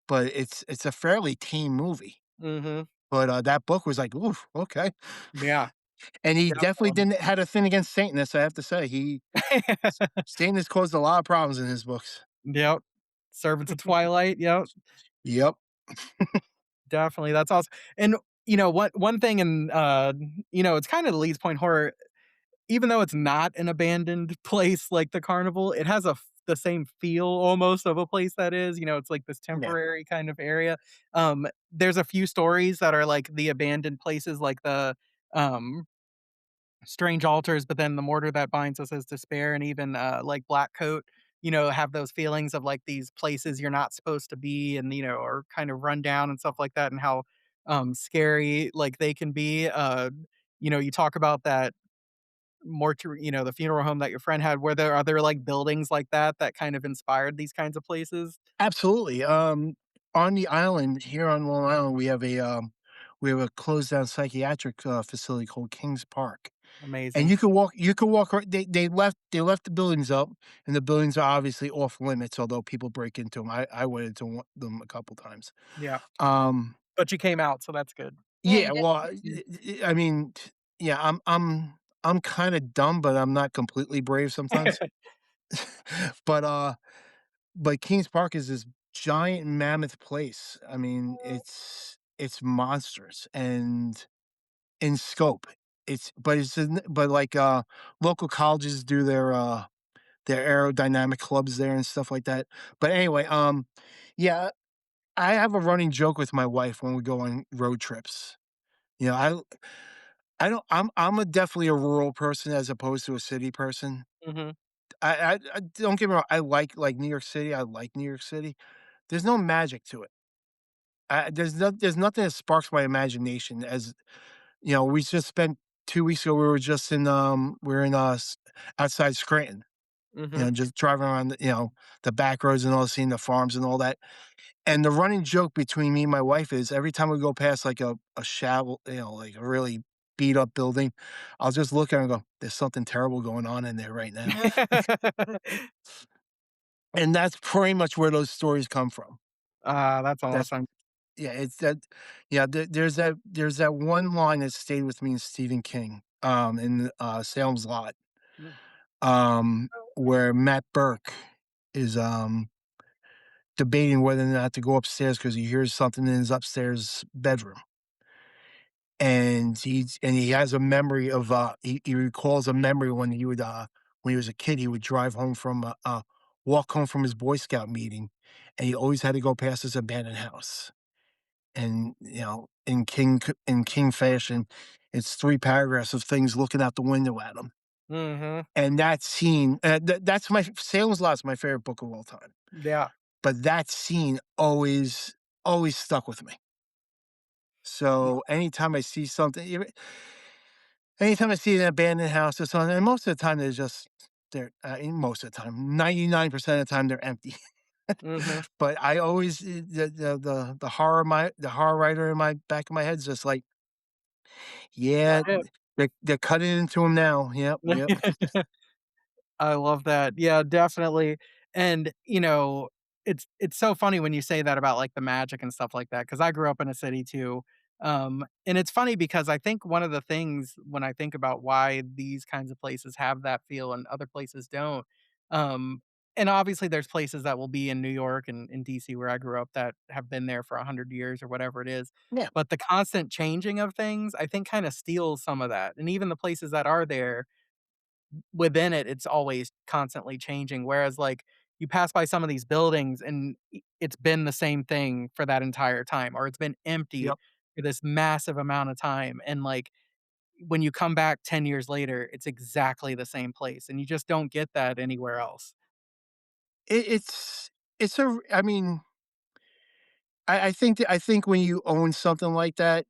B: but it's a fairly tame movie.
A: Mhm.
B: But, that book was like, "Oof, okay."
A: Yeah,
B: And he definitely
A: definitely.
B: didn't had a thing against Satanists, I have to say. Satanists caused a lot of problems in his books.
A: Yep. Servants of Twilight, yep.
B: Yep.
A: Definitely, that's awesome. And, what one thing in, it's kinda the least point horror, even though it's not an abandoned place like the carnival, it has a the same feel almost of a place that is, it's like this
B: Yeah,
A: temporary kind of area. There's a few stories that are like the abandoned places, like the, um strange altars, but then the mortar that binds us is despair, and even, like Black Coat, have those feelings of, like, these places you're not supposed to be and, are kind of run down and stuff like that, and how, scary, like, they can be. You talk about that the funeral home that your friend had. Were there other, like, buildings like that that kind of inspired these kinds of places?
B: absolutely. On the island here on Long Island, we have a closed down psychiatric facility called Kings Park. And
A: Amazing.
B: you can walk they left the buildings up, and the buildings are obviously off limits, although people break into them. I went into them a couple times.
A: Yeah.
B: Um,
A: But you came out, so that's good.
C: Yeah, you
B: yeah,
C: did.
B: well, I mean, yeah, I'm kinda dumb, but I'm not completely brave sometimes. But, Kings Park is this giant mammoth place. I mean, it's monstrous and in scope. Local colleges do their aerodynamic clubs there and stuff like that. But anyway, yeah, I have a running joke with my wife when we go on road trips. You know, I don't I'm a definitely a rural person as opposed to a city person.
A: Mhm.
B: I don't get me wrong, I like New York City. I like New York City. There's no magic to it. There's nothing that sparks my imagination as we just spent 2 weeks ago, we were in, outside Scranton,
A: Mhm.
B: just driving around the back roads and all, seeing the farms and all that. And the running joke between me and my wife is every time we go past like a shallow, like a really beat up building, I'll just look at her and go, "There's something terrible going on in there right now." And that's pretty much where those stories come from.
A: Ah, that's
B: That's
A: awesome.
B: yeah, it's that yeah, there's that one line that stayed with me in Stephen King, in, Salem's Lot,
A: Mm.
B: where Matt Burke is, debating whether or not to go upstairs because he hears something in his upstairs bedroom. And he has a memory of, he recalls a memory when he was a kid, he would drive home from, walk home from his Boy Scout meeting, and he always had to go past this abandoned house. And, in King fashion, it's 3 paragraphs of things looking out the window at him.
A: Mhm.
B: And that scene, that's my Salem's Lot's my favorite book of all time.
A: Yeah.
B: But that scene always stuck with me. So anytime I see an abandoned house or something, and most of the time most of the time, 99% of the time they're empty.
A: Mhm.
B: But I always the horror writer in my back of my head is just like, yeah,
A: That
B: they're cutting into him now. Yep, yep.
A: it. I love that. Yeah, definitely. And, it's so funny when you say that about, like, the magic and stuff like that, because I grew up in a city too. And it's funny because I think one of the things when I think about why these kinds of places have that feel and other places don't, um, and obviously there's places that will be in New York and in DC where I grew up that have been there for 100 years or whatever it is,
B: Yeah.
A: but the constant changing of things, I think, kinda steals some of that. And even the places that are there, within it, it's always constantly changing, whereas, like, you pass by some of these buildings and it's been the same thing for that entire time, or it's been empty
B: Yep.
A: for this massive amount of time, and, like, when you come back 10 years later, it's exactly the same place, and you just don't get that anywhere else.
B: I mean, I think when you own something like that,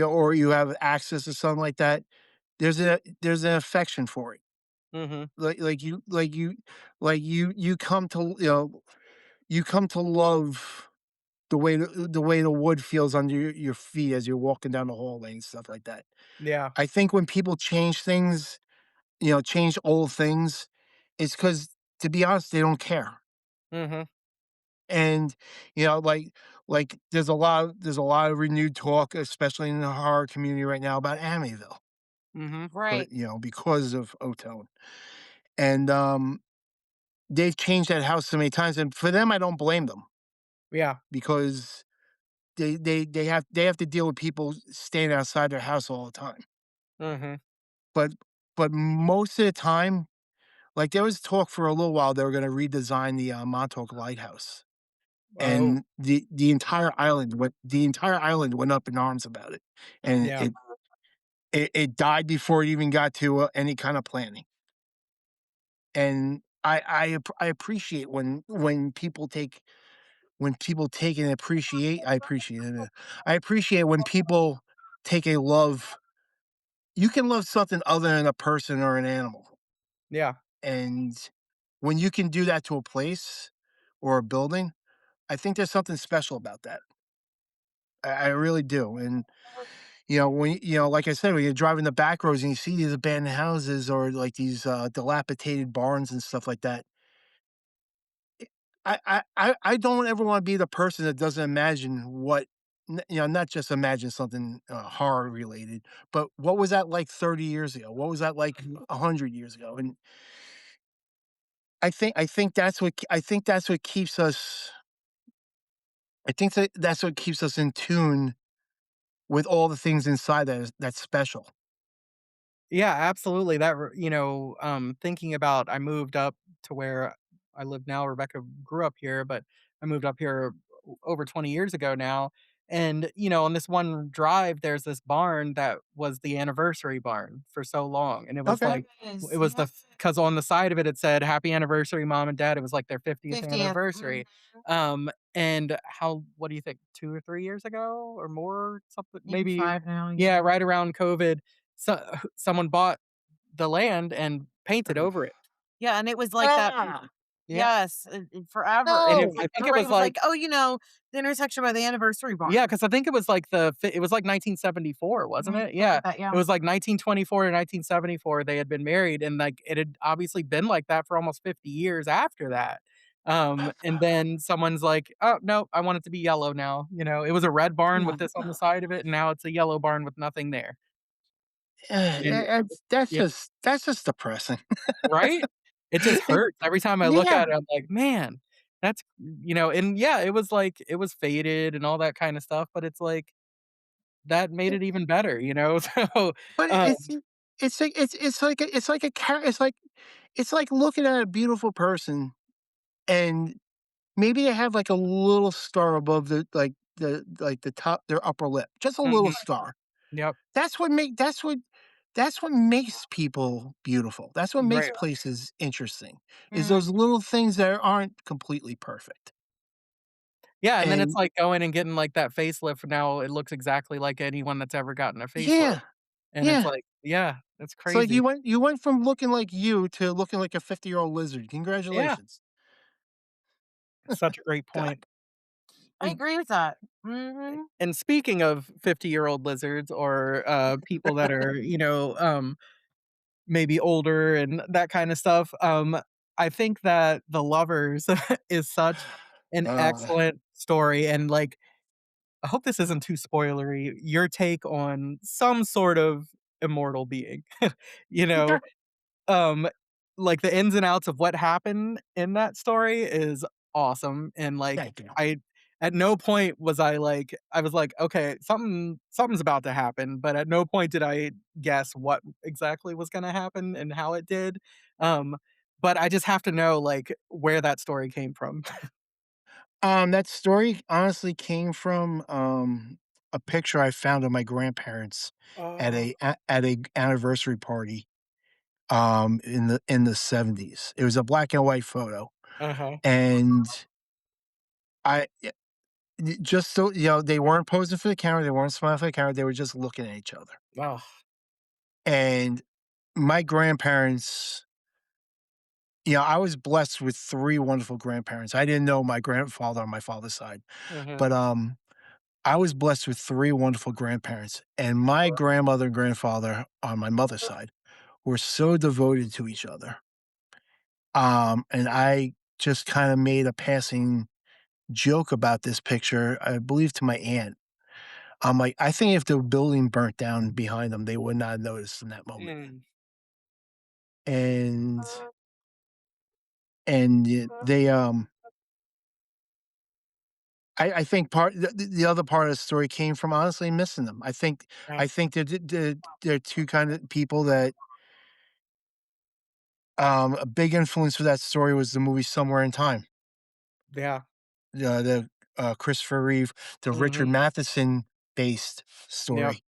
B: or you have access to something like that, there's an affection for it.
A: Mhm.
B: You come to you come to love the way the wood feels under your feet as you're walking down the hallway and stuff like that.
A: Yeah.
B: I think when people change things, change old things, it's because, to be honest, they don't care.
A: Mhm.
B: And, there's a lot of renewed talk, especially in the horror community right now, about Amityville,
A: Mhm.
C: Right.
B: because of Otone. And, they've changed that house so many times, and for them, I don't blame them
A: Yeah.
B: because they have to deal with people staying outside their house all the time.
A: Mhm.
B: But most of the time, Like, there was talk for a little while they were gonna redesign the, Montauk Lighthouse,
A: Oh,
B: and the entire island went up in arms about it, and
A: yeah.
B: it died before it even got to, any kind of planning, and I appreciate when people take and appreciate I appreciate it, I appreciate when people take a love you can love something other than a person or an animal,
A: Yeah.
B: and when you can do that to a place or a building, I think there's something special about that. I really do, and, like I said, when you're driving the back roads and you see these abandoned houses or, like, these, dilapidated barns and stuff like that, I don't ever wanna be the person that doesn't imagine not just imagine something, horror related, but what was that like 30 years ago? What was that like
A: Mhm.
B: 100 years ago? And I think that's what keeps us that's what keeps us in tune with all the things inside that's special.
A: Yeah, absolutely. Thinking about I moved up to where I live now. Rebecca grew up here, but I moved up here over 20 years ago now. And, on this one drive, there's this barn that was the anniversary barn for so long. And it was
B: Okay.
A: like, it was because on the side of it, it said, Happy anniversary, mom and dad. It was like their 50th
C: 50th.
A: anniversary. And what do you think, 2 or 3 years ago or more? Something,
C: Maybe
A: maybe,
C: 5 now,
A: yeah,
C: yeah.
A: right around COVID someone bought the land and painted over it.
C: Yeah, and it was like that.
B: Ah,
A: Yeah,
C: Yes, forever,
A: and
C: and
A: it
C: it's
B: no.
A: I
C: like
A: think
C: the
A: it
C: right
A: was
C: was
A: like
C: like, "Oh, the intersection by the anniversary
A: yeah,
C: barn."
A: because I think it was like it was like 1974, wasn't
C: Mhm,
A: it?
C: something
A: Yeah,
C: like that,
A: it
C: yeah.
A: was like 1924 to 1974 they had been married, and, like, it had obviously been like that for almost 50 years after that. And then someone's like, "Oh, no, I want it to be yellow now," it was a red barn with
C: Yeah.
A: this on the side of it, and now it's a yellow barn with nothing there. And
B: That's
A: yeah.
B: just depressing.
A: Right? It just
B: It
A: hurts. Every time I look
B: Yeah,
A: at it, I'm like, "Man, and yeah, it was like it was faded and all that kinda stuff, but it's like, that made
B: it
A: it even better? So,
B: but
A: um
B: it's like a cha it's like looking at a beautiful person and maybe they have, like, a little star above the top their upper lip, just a little
A: Mhm.
B: star.
A: Yep.
B: That's what make that's what makes people beautiful. That's what makes
A: Right.
B: places interesting, is
C: Mhm.
B: those little things that aren't completely perfect.
A: Yeah, and then it's
B: And
A: like going and getting, like, that facelift, now it looks exactly like anyone that's ever gotten a facelift,
B: yeah,
A: and it's
B: yeah.
A: like yeah, it's
B: It's like
A: crazy.
B: you went from looking like you to looking like a 50-year-old lizard.
A: Yeah,
B: Congratulations.
A: such a great
B: God.
A: point.
C: I
A: And
C: agree with that. Mhm.
A: and speaking of 50-year-old lizards or, people that are, maybe older and that kinda stuff. I think that The Lovers is such an
B: Uh,
A: excellent story, and, like, I hope this isn't too spoilery, your take on some sort of immortal being, you know? Um, like, the ins and outs of what happened in that story is awesome, and, like,
B: thank you.
A: I at no point was I was like, "Okay, something's about to happen," but at no point did I guess what exactly was gonna happen and how it did. Um, but I just have to know, like, where that story came from.
B: That story honestly came from, a picture I found of my grandparents
A: Oh.
B: at a anniversary party, in the '70s. It was a black and white photo,
A: Uh-huh.
B: and I just so they weren't posing for the camera, they weren't smiling for the camera, they were just looking at each other.
A: Oh.
B: And my grandparents I was blessed with 3 wonderful grandparents. I didn't know my grandfather on my father's side,
A: Mhm.
B: but, I was blessed with 3 wonderful grandparents, and my grandmother and grandfather on my mother's side were so devoted to each other. And I just kinda made a passing joke about this picture, I believe to my aunt. I'm like, "I think if the building burnt down behind them, they would not have noticed in that moment."
A: Mm.
B: And and they, I think the other part of the story came from honestly missing them.
A: Yeah.
B: I think they're 2 kind of people that A big influence for that story was the movie Somewhere in Time,
A: Yeah.
B: the Christopher Reeve, the Richard
A: Mhm.
B: Matheson based
A: Yep.
B: story.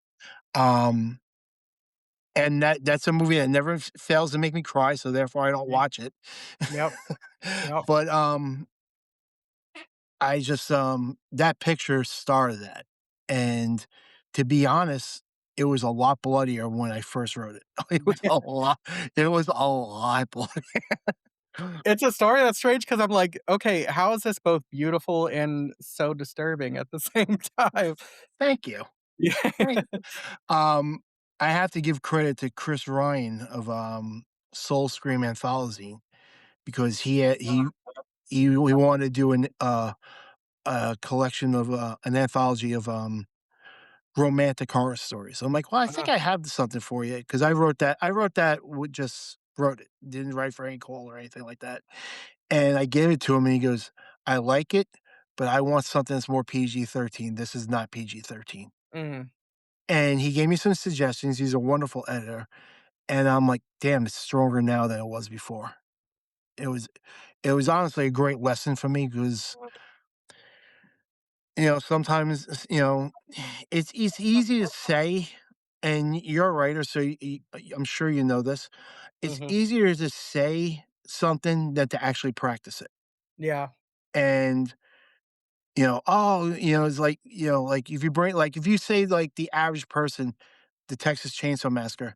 B: Um, and that's a movie that never fails to make me cry, so therefore I don't
A: Y
B: watch it.
A: Yep. Yep.
B: But, I just, that picture started that, and to be honest, it was a lot bloodier when I first wrote it. It was a lot bloodier.
A: It's a story that's strange because 'cause I'm like, "Okay, how is this both beautiful and so disturbing at the same time?"
B: Thank you.
A: Yeah.
B: Thank um, I have to give credit to Chris Ryan of, Soul Scream Anthology because he wanted to do a collection of, an anthology of, romantic horror stories. I'm like, "Well, I think
A: Uh,
B: I have something for you because I wrote that with just wrote it, didn't write for any call or anything like that, and I gave it to him, and he goes, "I like it, but I want something that's more PG-13. This is not PG-13."
A: mhm.
B: And he gave me some suggestions. He's a wonderful editor, and I'm like, "Damn, it's stronger now than it was before." It was it was honestly a great lesson for me because, sometimes, it's easy to say, and you're a writer, so I'm sure you know this. It's
A: Mhm.
B: easier to say something than to actually practice it.
A: Yeah.
B: And, it's like if you bring like if you say like the average person, the Texas Chainsaw Massacre,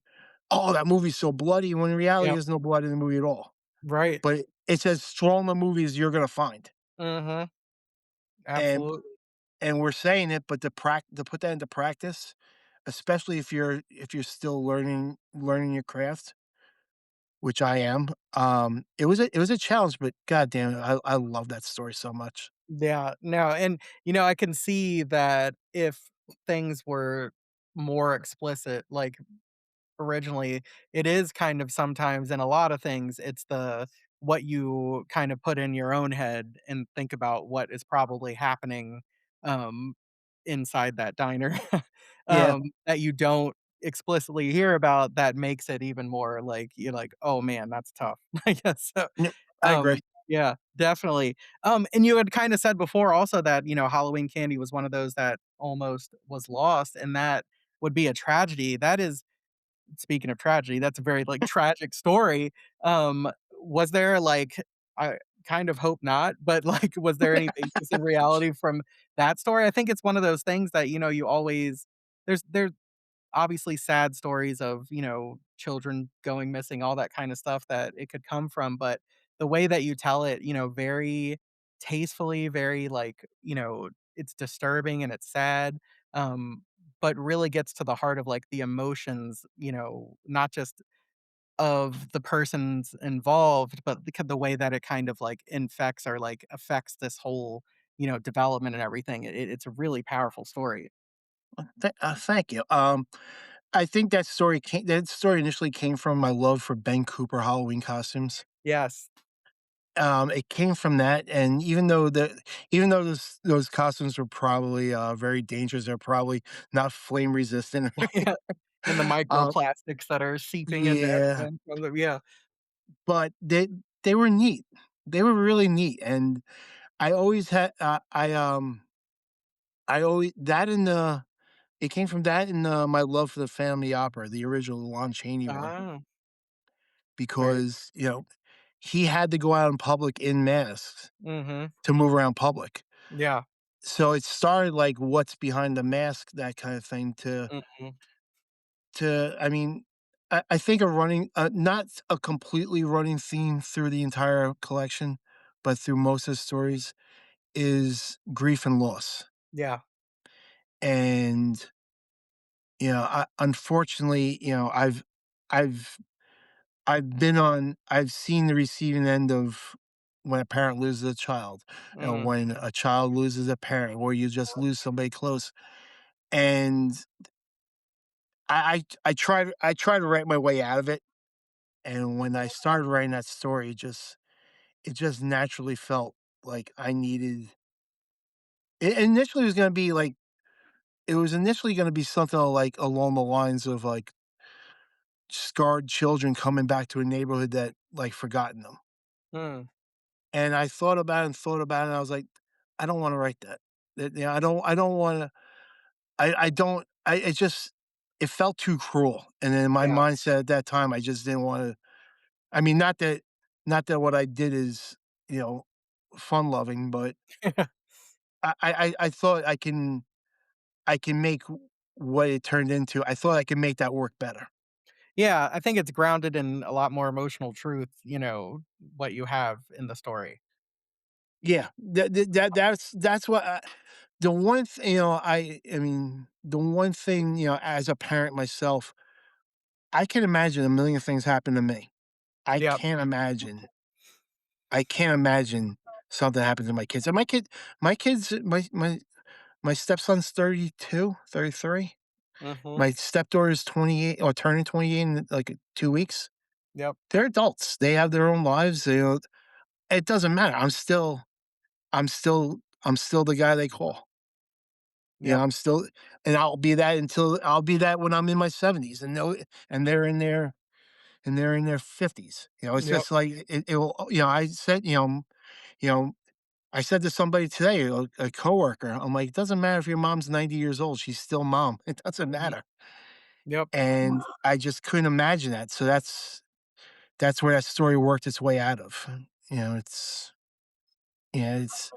B: "Oh, that movie's so bloody," when in reality
A: Yep.
B: there's no blood in the movie at all.
A: Right.
B: But it's as strong a movie as you're gonna find.
A: Mhm.
B: And
A: Absolutely.
B: and we're saying it, but to put that into practice, especially if you're still learning your craft, which I am, it was a challenge, but god damn it, I love that story so much.
A: Yeah, no, and, I can see that if things were more explicit, like, originally, it is kind of sometimes in a lot of things, it's the what you kind of put in your own head and think about what is probably happening, um, inside that diner,
B: Yeah,
A: that you don't explicitly hear about that makes it even more like, you're like, "Oh, man, that's tough." I guess so,
B: n I agree.
A: um, yeah, definitely. And you had kinda said before also that, Halloween Candy was one of those that almost was lost, and that would be a tragedy. That is speaking of tragedy, that's a very, like, tragic story. Was there, like I kind of hope not, but, like, was there any basis in reality from that story? I think it's one of those things that, you always there's obviously sad stories of, children going missing, all that kind of stuff that it could come from, but the way that you tell it, very tastefully, very like, it's disturbing and it's sad, um, but really gets to the heart of like the emotions, not just of the persons involved, but the way that it kind of like infects or like affects this whole, development and everything. It's a really powerful story.
B: Thank you. I think that story initially came from my love for Ben Cooper Halloween costumes.
A: Yes.
B: It came from that, and even though those costumes were probably, very dangerous, they're probably not flame resistant.
A: Yeah, and the
B: Uh,
A: microplastics that are seeping into
B: yeah,
A: everyone from the yeah.
B: but they were neat. They were really neat, and I always had, I always that and, it came from that and, my love for the Family Opera, the original Lon Chaney one,
A: Ah, very
B: because, he had to go out in public in masks
A: mhm,
B: to move around public.
A: yeah,
B: So it started like what's behind the mask, that kind of thing
A: mhm,
B: I mean, I think a running not a completely running theme through the entire collection, but through most of the stories is grief and loss.
A: yeah,
B: And, unfortunately, I've I've seen the receiving end of when a parent loses a child,
A: mhm,
B: when a child loses a parent, or you just lose somebody close. And I try to write my way out of it, and when I started writing that story, it just naturally felt like I needed it initially was gonna be like it was initially gonna be something like along the lines of, like, scarred children coming back to a neighborhood that, like, forgotten them.
A: Mm.
B: And I thought about it and thought about it, and I was like, "I don't wanna write that." I don't wanna I don't I it just it felt too cruel, and then my
A: Yeah.
B: mindset at that time, I just didn't wanna I mean, not that what I did is, you know, fun loving, but I thought I can make what it turned into. I thought I could make that work better.
A: Yeah, I think it's grounded in a lot more emotional truth, what you have in the story.
B: Yeah, that's what the one thing, I mean, the one thing, as a parent myself, I can imagine a million things happen to me. I
A: Yep.
B: can't imagine I can't imagine something happens to my kids. And my stepson's 32, 33.
A: Mhm.
B: My stepdaughter is 28 or turning 28 in, like, 2 weeks.
A: Yep.
B: They're adults. They have their own lives. It doesn't matter. I'm still the guy they call.
A: Yep.
B: I'm still and I'll be that when I'm in my 70s, and they're in their 50s. It's
A: Yep.
B: just like it will. You know, I said to somebody today, a coworker, I'm like, it doesn't matter if your mom's 90 years old, she's still mom. It doesn't
A: Mhm.
B: matter.
A: Yep.
B: And I just couldn't imagine that. So that's where that story worked its way out of. It's yeah, it's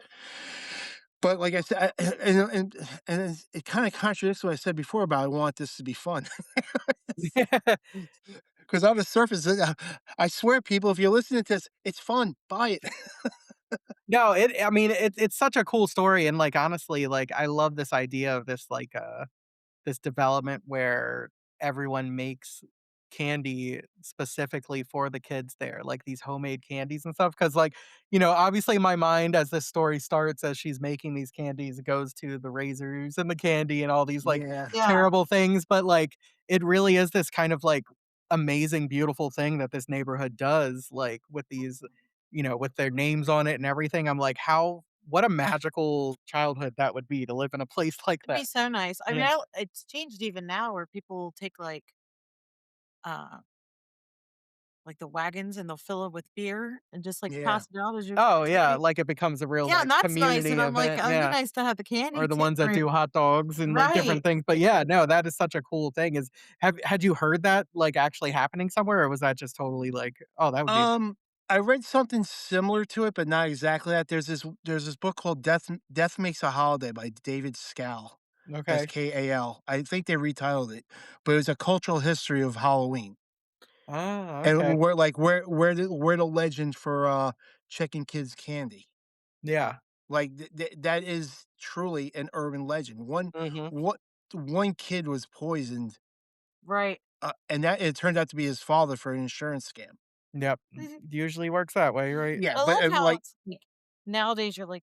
B: but like I said, it kind of contradicts what I said before about I want this to be fun. Because on the surface, I swear, people, if you're listening to this, it's fun. Buy it.
A: No, I mean, it's such a cool story, and, like, honestly, like, I love this idea of this development where everyone makes candy specifically for the kids there, like these homemade candies and stuff. Because, like, obviously my mind as this story starts, as she's making these candies, it goes to the razors and the candy and all these, like,
B: Yeah.
C: Yeah.
A: terrible things, but, like, it really is this kind of, like, amazing, beautiful thing that this neighborhood does, like, with these, with their names on it and everything. I'm like, "How what a magical childhood that would be to live in a place like
C: It'd be
A: that."
C: so nice. I mean,
A: Yeah.
C: it's changed even now where people take uh, like the wagons and they'll fill it with beer and just like
B: Yeah.
C: pass it out as you're
A: Oh, yeah,
C: trick
A: like it becomes a real,
C: Yeah,
A: like,
C: and that's nice.
A: community
C: And I'm like,
A: event,
C: oh, it'd be
A: yeah,
C: nice to have the
A: or
C: candy
A: the
C: too.
A: ones that do hot dogs and, like,
C: Right.
A: different things, but yeah, no, that is such a cool thing. Had you heard that, like, actually happening somewhere, or was that just totally like, "Oh, that would be."
B: Um, I read something similar to it, but not exactly that. There's this book called Death Makes a Holiday by David Skal,
A: Okay.
B: Skal. I think they retitled it, but it was a cultural history of Halloween.
A: Oh, okay.
B: And where the legend for, checking kids' candy.
A: Yeah.
B: Like, that is truly an urban legend.
A: Mhm.
B: What one kid was poisoned,
C: Right.
B: and that it turned out to be his father for an insurance scam.
A: Yep.
C: Mhm.
A: Usually works that way, right?
B: Yeah,
C: I
B: but,
C: love how
B: like
C: it's like nowadays you're like,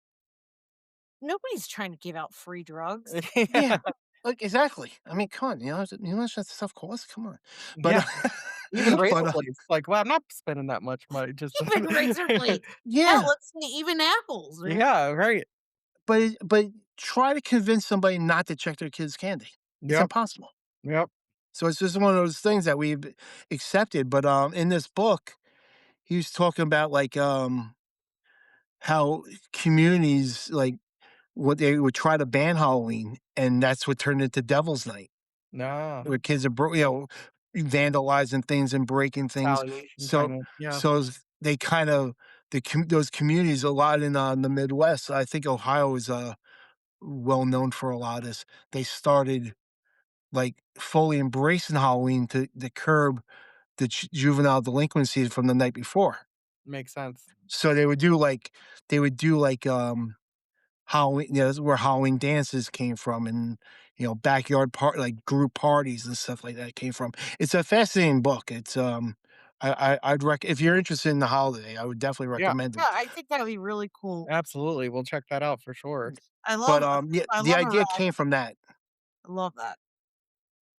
C: nobody's trying to give out free drugs.
B: yeah,
A: Yeah.
B: like, exactly. I mean, come on, how much that stuff costs? Come on. But,
A: Yeah. Even razor
B: but,
A: blades, like, "Well, I'm not spending that much money just to."
C: Even razor blades. Hell,
B: yeah,
C: let's say even apples, right?
A: Yeah, right.
B: but try to convince somebody not to check their kids' candy. It's
A: Yep.
B: impossible.
A: Yep.
B: So it's just one of those things that we've accepted. But in this book, he was talking about like how communities like what they would try to ban Halloween, and that's what turned into Devil's Night,
A: No.
B: where kids are vandalizing things and breaking things.
A: Retaliation
B: So
A: kinda, yeah.
B: they kind of those communities a lot in the Midwest. I think Ohio is well known for a lot of this. They started like fully embracing Halloween to curb the juvenile delinquency from the night before.
A: Makes sense.
B: So they would do like Halloween, that's where Halloween dances came from, and backyard like group parties and stuff like that came from. It's a fascinating book. I'd if you're interested in the holiday, I would definitely
A: Yeah,
B: recommend
C: Yeah,
B: it.
C: I think that would be really cool.
A: absolutely, we'll check that out for sure.
B: But yeah,
C: I
B: the
C: love a
B: idea
C: rag.
B: came from that.
C: I love that.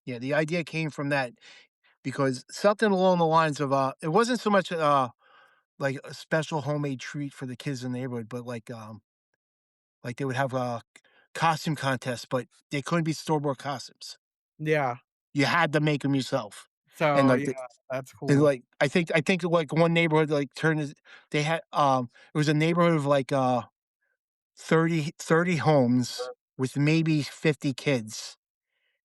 B: Yeah, the idea came from that because something along the lines of it wasn't so much like a special homemade treat for the kids in the neighborhood, but like they would have a costume contest, but they couldn't be store bought costumes.
A: Yeah.
B: You had to make them yourself. and,
A: So,
B: like,
A: yeah, that's
B: and,
A: cool.
B: like, I think, like, one neighborhood, like, turned is they had, it was a neighborhood of, like, 30 homes with maybe 50 kids,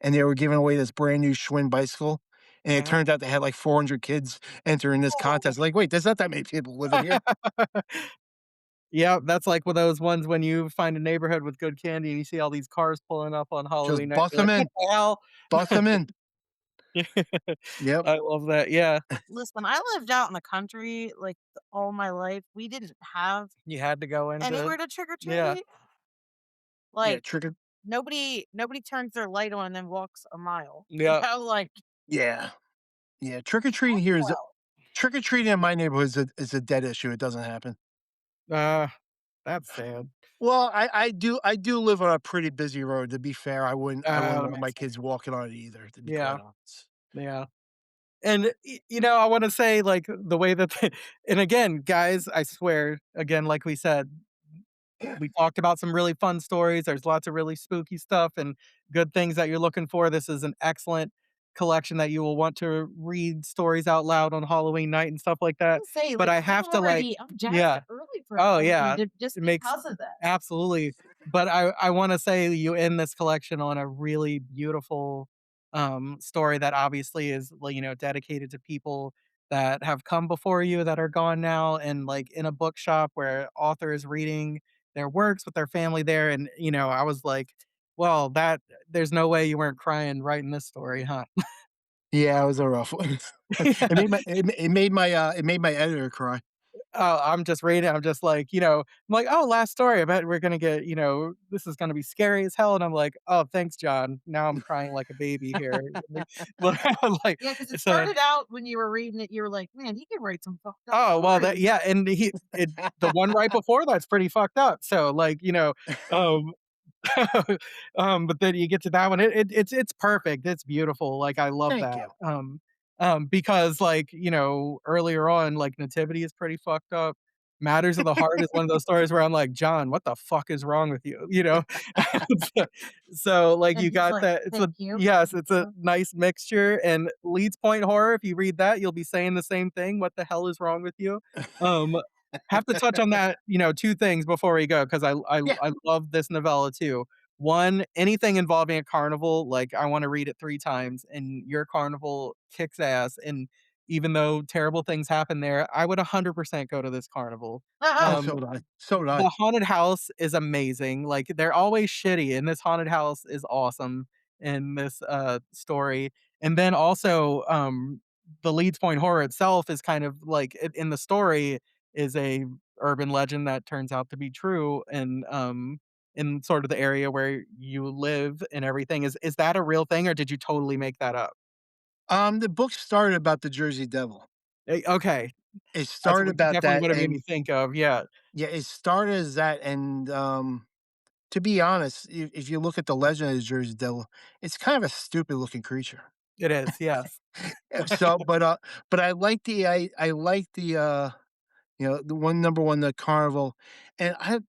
B: and they were giving away this brand new Schwinn bicycle, and it
A: Uh-huh.
B: turned out they had, like, 400 kids entering this
A: Oh.
B: contest. Like, "Wait, there's not that many people living here."
A: Yep, that's like one of those ones when you find a neighborhood with good candy and you see all these cars pulling up on
B: Just
A: Halloween night,
B: bust
A: you're
B: them
A: like, "What
B: in.
A: the hell?"
B: Bust them in. Yep.
A: I love that, yeah.
C: Listen, I lived out in the country, like, all my life. We didn't have
A: You had to go into
C: anywhere to trick or
A: yeah,
C: treat.
B: Yeah,
C: Like,
B: trick or
C: nobody turns their light on and then walks a mile,
A: yeah,
C: like,
B: yeah. Yeah, trick or
C: "Oh,
B: treating here is
C: well."
B: trick or treating in my neighborhood is a dead issue, it doesn't happen.
A: uh, that's sad.
B: Well, I do live on a pretty busy road, to be fair, I wouldn't
A: That
B: want my
A: makes sense.
B: kids walking on it either, to be
A: Yeah,
B: quite honest.
A: yeah. And, I wanna say, like, the way that and again, guys, I swear, again, like we said, we talked about some really fun stories. There's lots of really spooky stuff and good things that you're looking for. This is an excellent collection that you will want to read stories out loud on Halloween night and stuff like that.
C: Say,
A: But
C: like,
A: I
C: I'm
A: have to, like
C: already I'm jazzed
A: yeah.
C: up early for
A: Oh,
C: Halloween
A: yeah.
C: just
A: It makes
C: because of this.
A: absolutely. But I wanna say you end this collection on a really beautiful, story that obviously is, like, dedicated to people that have come before you that are gone now and, like, in a bookshop where author is reading their works with their family there, and, I was like, "Well, that there's no way you weren't crying writing this story, huh?"
B: Yeah, it was a rough one. It made my editor cry.
A: Oh, I'm just reading, I'm just like, I'm like, "Oh, last story, I bet we're gonna get, this is gonna be scary as hell," and I'm like, "Oh, thanks, John." Now I'm crying like a baby here. But I'm like,
C: Yeah, because it
A: so
C: started out when you were reading it, you were like, "Man, he can write some fucked up
A: oh, well, that
C: stories."
A: yeah, and the one right before that's pretty fucked up, so, like, um but then you get to that one, it's perfect, it's beautiful, like, I love
B: Thank
A: that,
B: you.
A: because, like, earlier on, like, Nativity is pretty fucked up. Matters of the Heart is one of those stories where I'm like, "John, what the fuck is wrong with you?" You know? So like,
C: And
A: you
C: he's
A: got
C: like,
A: that it's a
C: "Thank you."
A: yes, it's a nice mixture, and Leeds Point Horror, if you read that, you'll be saying the same thing, "What the hell is wrong with you?" Um, have to touch on that, 2 things before we go 'cause
B: Yeah.
A: I love this novella too. 1, anything involving a carnival, like, I wanna read it 3 times, and your carnival kicks ass, and even though terrible things happen there, I would 100% go to this carnival.
B: Oh, so did I. So did I.
A: The haunted house is amazing, like, they're always shitty, and this haunted house is awesome in this, story, and then also, the Leeds Point Horror itself is kind of like in the story is a urban legend that turns out to be true, and, in sort of the area where you live and everything. Is that a real thing, or did you totally make that up?
B: The book started about the Jersey Devil.
A: Okay,
B: It
A: that's
B: started
A: what
B: about
A: definitely
B: that,
A: what it made me
B: and
A: think of, yeah.
B: yeah, it started as that, and, to be honest, if you look at the legend of the Jersey Devil, it's kind of a stupid looking creature.
A: It is, yes.
B: So, but I like the, the one number one, the carnival, and I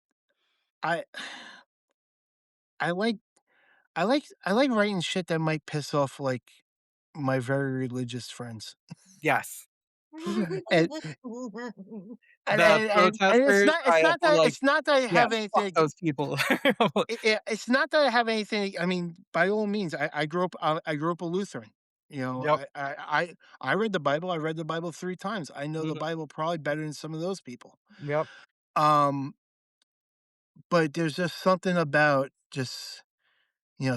B: I like I like writing shit that might piss off, like, my very religious friends.
A: Yes.
B: And and
A: The
B: and and and it's
A: protesters,
B: not
A: I
B: it's
A: am
B: not that
A: like,
B: it's not that I
A: yeah,
B: have
A: fuck
B: anything ag
A: those people.
B: it's not that I have anything. I mean, by all means, I grew up a Lutheran. You know,
A: Yep,
B: I read the Bible. I read the Bible 3 times. I know the
A: mhm,
B: Bible probably better than some of those people.
A: yep,
B: Um, but there's just something about just,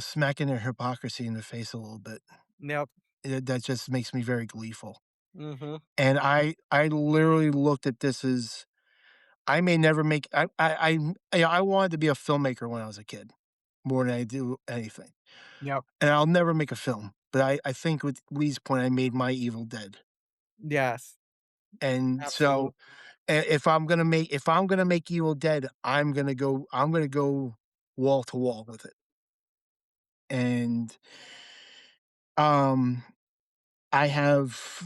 B: smacking their hypocrisy in the face a little bit.
A: yep,
B: That just makes me very gleeful.
A: mhm,
B: And I literally looked at this as I may never make I wanted to be a filmmaker when I was a kid, more than I do anything,
A: yep,
B: and I'll never make a film, but I think with Lee's point, I made my Evil Dead,
A: yes,
B: and
A: absolutely,
B: so, if I'm gonna make Evil Dead, I'm gonna go wall to wall with it, and, um, I have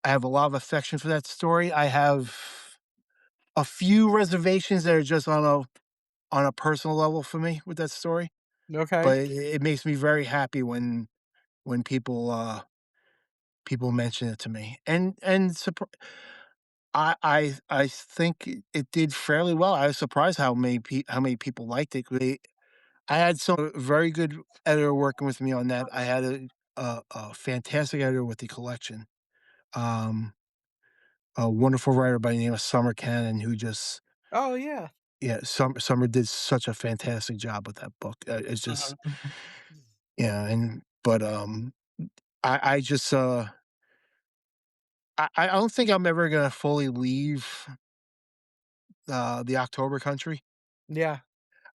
B: I have a lot of affection for that story. I have a few reservations that are just on a personal level for me with that story.
A: okay,
B: But it makes me very happy when people, people mention it to me, and I think it did fairly well. I was surprised how many people liked it. I had some very good editor working with me on that. I had a fantastic editor with the collection, um, a wonderful writer by the name of Summer Cannon who just
A: Oh, yeah.
B: yeah, Summer did such a fantastic job with that book. It's just
A: Uh-huh.
B: yeah, and but, I just, I don't think I'm ever gonna fully leave, the October country.
A: Yeah.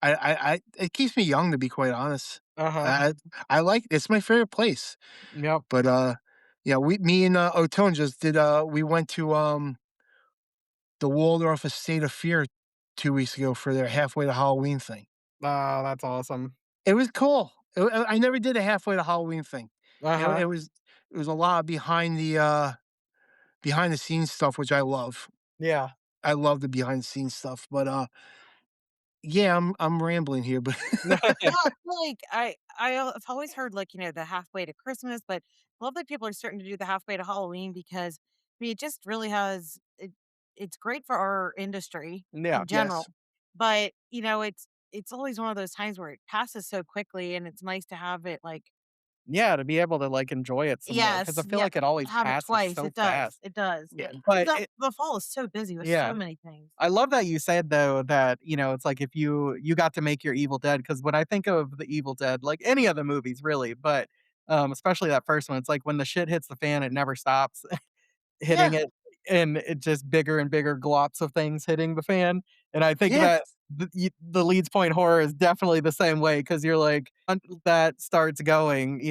B: I it keeps me young, to be quite honest.
A: Uh-huh.
B: I I like it's my favorite place,
A: Yep.
B: but, yeah, me and, Otone just did, we went to, the Waldorf Estate of Fear 2 weeks ago for their halfway to Halloween thing.
A: Oh, that's awesome.
B: It was cool. I never did a halfway to Halloween thing. It
A: Uh-huh.
B: it was it was a lot behind the scenes stuff, which I love.
A: Yeah.
B: I love the behind the scenes stuff, but, yeah, I'm rambling here, but
C: No, I feel like I've always heard, like, the halfway to Christmas, but I love that people are starting to do the halfway to Halloween because, I mean, it just really has it's great for our industry
A: Yeah.
C: in
B: yes.
C: general, but, it's always one of those times where it passes so quickly, and it's nice to have it, like
A: Yeah, to be able to, like, enjoy it some more because I
C: yes,
A: feel
C: yeah,
A: like it always
C: have it
A: passes
C: twice,
A: so
C: it does,
A: fast.
C: it does.
B: Yeah.
C: 'Cause
A: But
C: the fall is so busy with so
A: yeah.
C: many things.
A: I love that you said though that, it's like if you got to make your Evil Dead because when I think of the Evil Dead, like any of the movies really, but, especially that first one, it's like when the shit hits the fan, it never stops hitting
B: Yeah,
A: it, and it just bigger and bigger glops of things hitting the fan, and I think
B: yeah,
A: that the Leeds Point horror is definitely the same way because 'cause you're like, that starts going,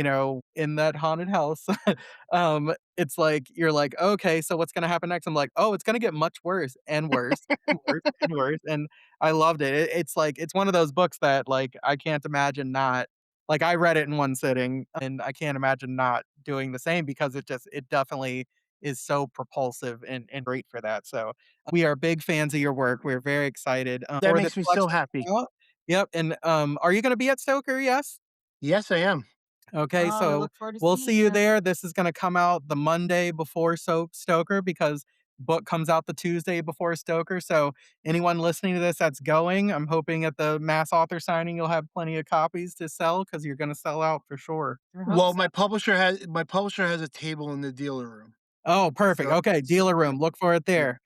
A: in that haunted house, it's like you're like, "Okay, so what's gonna happen next?" I'm like, "Oh, it's gonna get much worse and worse and worse and worse," and I loved it. It's like it's one of those books that, like, I can't imagine not like, I read it in one sitting, and I can't imagine not doing the same because it definitely is so propulsive and great for that, so, we are big fans of your work, we're very excited,
B: that
A: for this
B: makes me so
A: collection
B: happy.
A: to come out. Yep, and, are you gonna be at Stoker, yes?
B: Yes, I am.
A: Okay,
C: We
A: so
C: look forward to
A: we'll
C: seeing
A: see you
C: you.
A: there. This is gonna come out the Monday before Stoker because book comes out the Tuesday before Stoker. So anyone listening to this that's going, I'm hoping at the mass author signing you'll have plenty of copies to sell because you're gonna sell out for sure.
C: I hope
B: Well,
C: so.
B: my publisher has a table in the dealer room.
A: Oh, perfect.
B: So
A: Okay,
B: s
A: dealer
B: yeah,
A: room. Look for it
B: yeah,
A: there.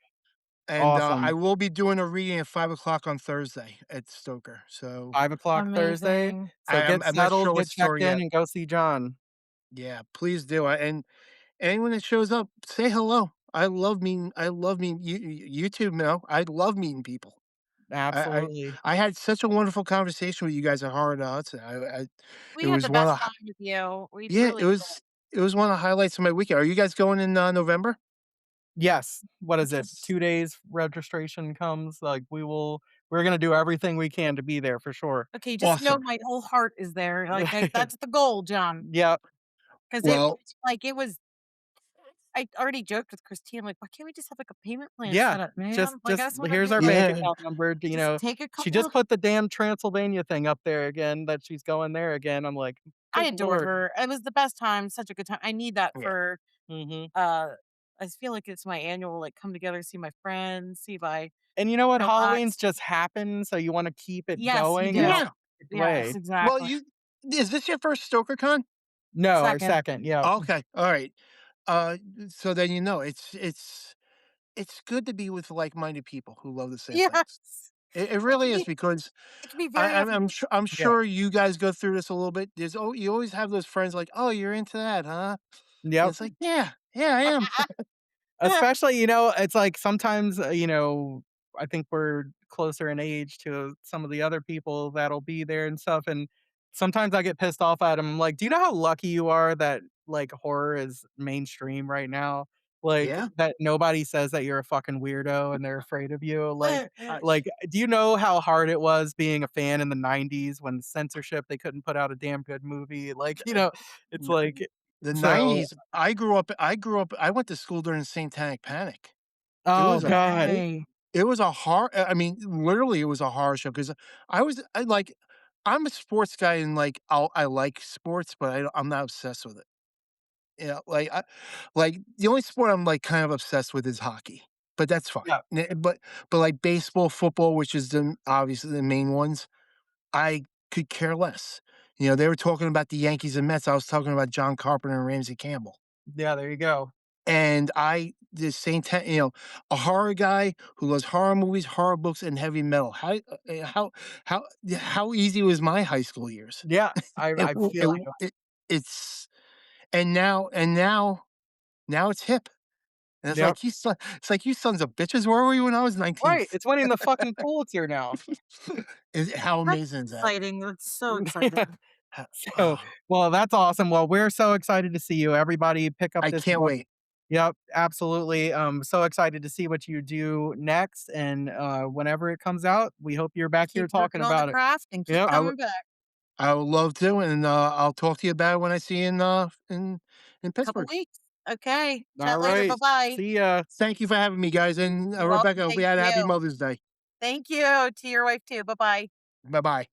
B: and, I
A: Awesome.
B: will be doing a reading at 5 o'clock on Thursday at Stoker, so
A: 5 o'clock Thursday.
C: Amazing.
A: So get
B: I'm not
A: settled,
B: sure what
A: get
B: store
A: checked in,
B: yet.
A: and go see John.
B: Yeah, please do, and anyone that shows up, say hello. I love meeting you 2 know, I love meeting people. I
A: Absolutely.
B: I had such a wonderful conversation with you guys at Hard Odds. It
C: We had
B: was
C: the
B: one
C: best
B: of the
C: time with you. We
B: yeah,
C: really did.
B: it was one of the highlights of my weekend. Are you guys going in, November?
A: Yes. What is it?
B: Yes.
A: 2 days registration comes, like, we're gonna do everything we can to be there for sure.
C: Okay, just know
B: Awesome.
C: my whole heart is there. Like, that's the goal, John.
A: Yep.
C: Because
B: Well,
C: it was I already joked with Christine, like, "Why can't we just have, like, a payment plan
A: Yeah.
C: set up, man? Like, I
A: Just
C: just wanna
A: here's
C: do,
A: our
C: like
A: bank
B: yeah,
A: account number,
C: just take a
A: she
C: couple
A: just
C: of
A: put the damn Transylvania thing up there again that she's going there again. I'm like,
C: I
A: "Good
C: adored
A: lord."
C: her. It was the best time, such a good time. I need that
B: yeah.
C: for,
A: Mhm.
C: uh I just feel like it's my annual, like, come together, see my friends, see my
A: And you know what? Halloween's
C: ex
A: just happened, so you wanna keep it
C: Yes, you
A: going in a
C: do.
B: Yeah.
A: perfect
C: Yes,
A: way.
B: Well,
C: exactly.
B: you is this your first StokerCon?
A: No, our
C: Second.
A: second, yep.
B: Okay, alright. Uh, so then you know, it's good to be with like-minded people who love the same things.
C: Yes.
B: It
C: It
B: really
C: can
B: is
C: be
B: because
C: it can be very
B: I'm
A: Yeah.
B: sure you guys go through this a little bit. You always have those friends like, "Oh, you're into that, huh?" And
A: Yep.
B: it's like, "Yeah, yeah, I am."
A: Especially, it's like sometimes, I think we're closer in age to some of the other people that'll be there and stuff, and sometimes I get pissed off at 'em, I'm like, "Do you know how lucky you are that, like, horror is mainstream right now? Like,
B: Yeah.
A: that nobody says that you're a fucking weirdo and they're afraid of you,
B: I
A: do you know how hard it was being a fan in the '90s when censorship, they couldn't put out a damn good movie?" Like, it's
B: n
A: like
B: the
A: so
B: '90s, I went to school during the Satanic Panic. It
A: Oh
B: was a
A: god.
C: Okay.
B: it was a horror I mean, literally, it was a horror show 'cause I'm a sports guy and, like, I like sports, but I'm not obsessed with it. like, the only sport I'm, like, kind of obsessed with is hockey, but that's fine.
A: Yeah.
B: But, like, baseball, football, which is the obviously the main ones, I could care less. They were talking about the Yankees and Mets, I was talking about John Carpenter and Ramsey Campbell.
A: Yeah, there you go.
B: And I the same time, a horror guy who loves horror movies, horror books, and heavy metal. How easy was my high school years?
A: Yeah,
B: It
A: I
B: w
A: feel you.
B: it's and now it's hip. And
A: Yep.
B: it's like, "You sons of bitches, where were you when I was 19?"
A: Right, it's winning the fucking Pulitzer now.
B: How
C: That's
B: amazing is that?
C: exciting. That's so
A: Yeah.
C: exciting.
B: Ha
A: So, well, that's awesome. Well, we're so excited to see you. Everybody pick up
B: I
A: this
B: can't
A: book.
B: wait.
A: Yep, absolutely. So excited to see what you do next, and, whenever it comes out, we hope you're back here
C: Keep
A: talking
C: working on the
A: about it.
C: craft and keep
A: Yep.
B: I would
C: coming back.
B: I would love to, and, I'll talk to you about it when I see you in
C: Couple
B: Pittsburgh.
C: weeks. Okay. Chat later.
A: Alright.
C: Bye-bye.
A: See ya.
B: Thank you for having me, guys, and,
C: You're welcome.
B: Rebecca, hope you
C: Thank
B: had a happy
C: you.
B: Mother's Day.
C: Thank you to your wife too. Bye-bye.
B: Bye-bye.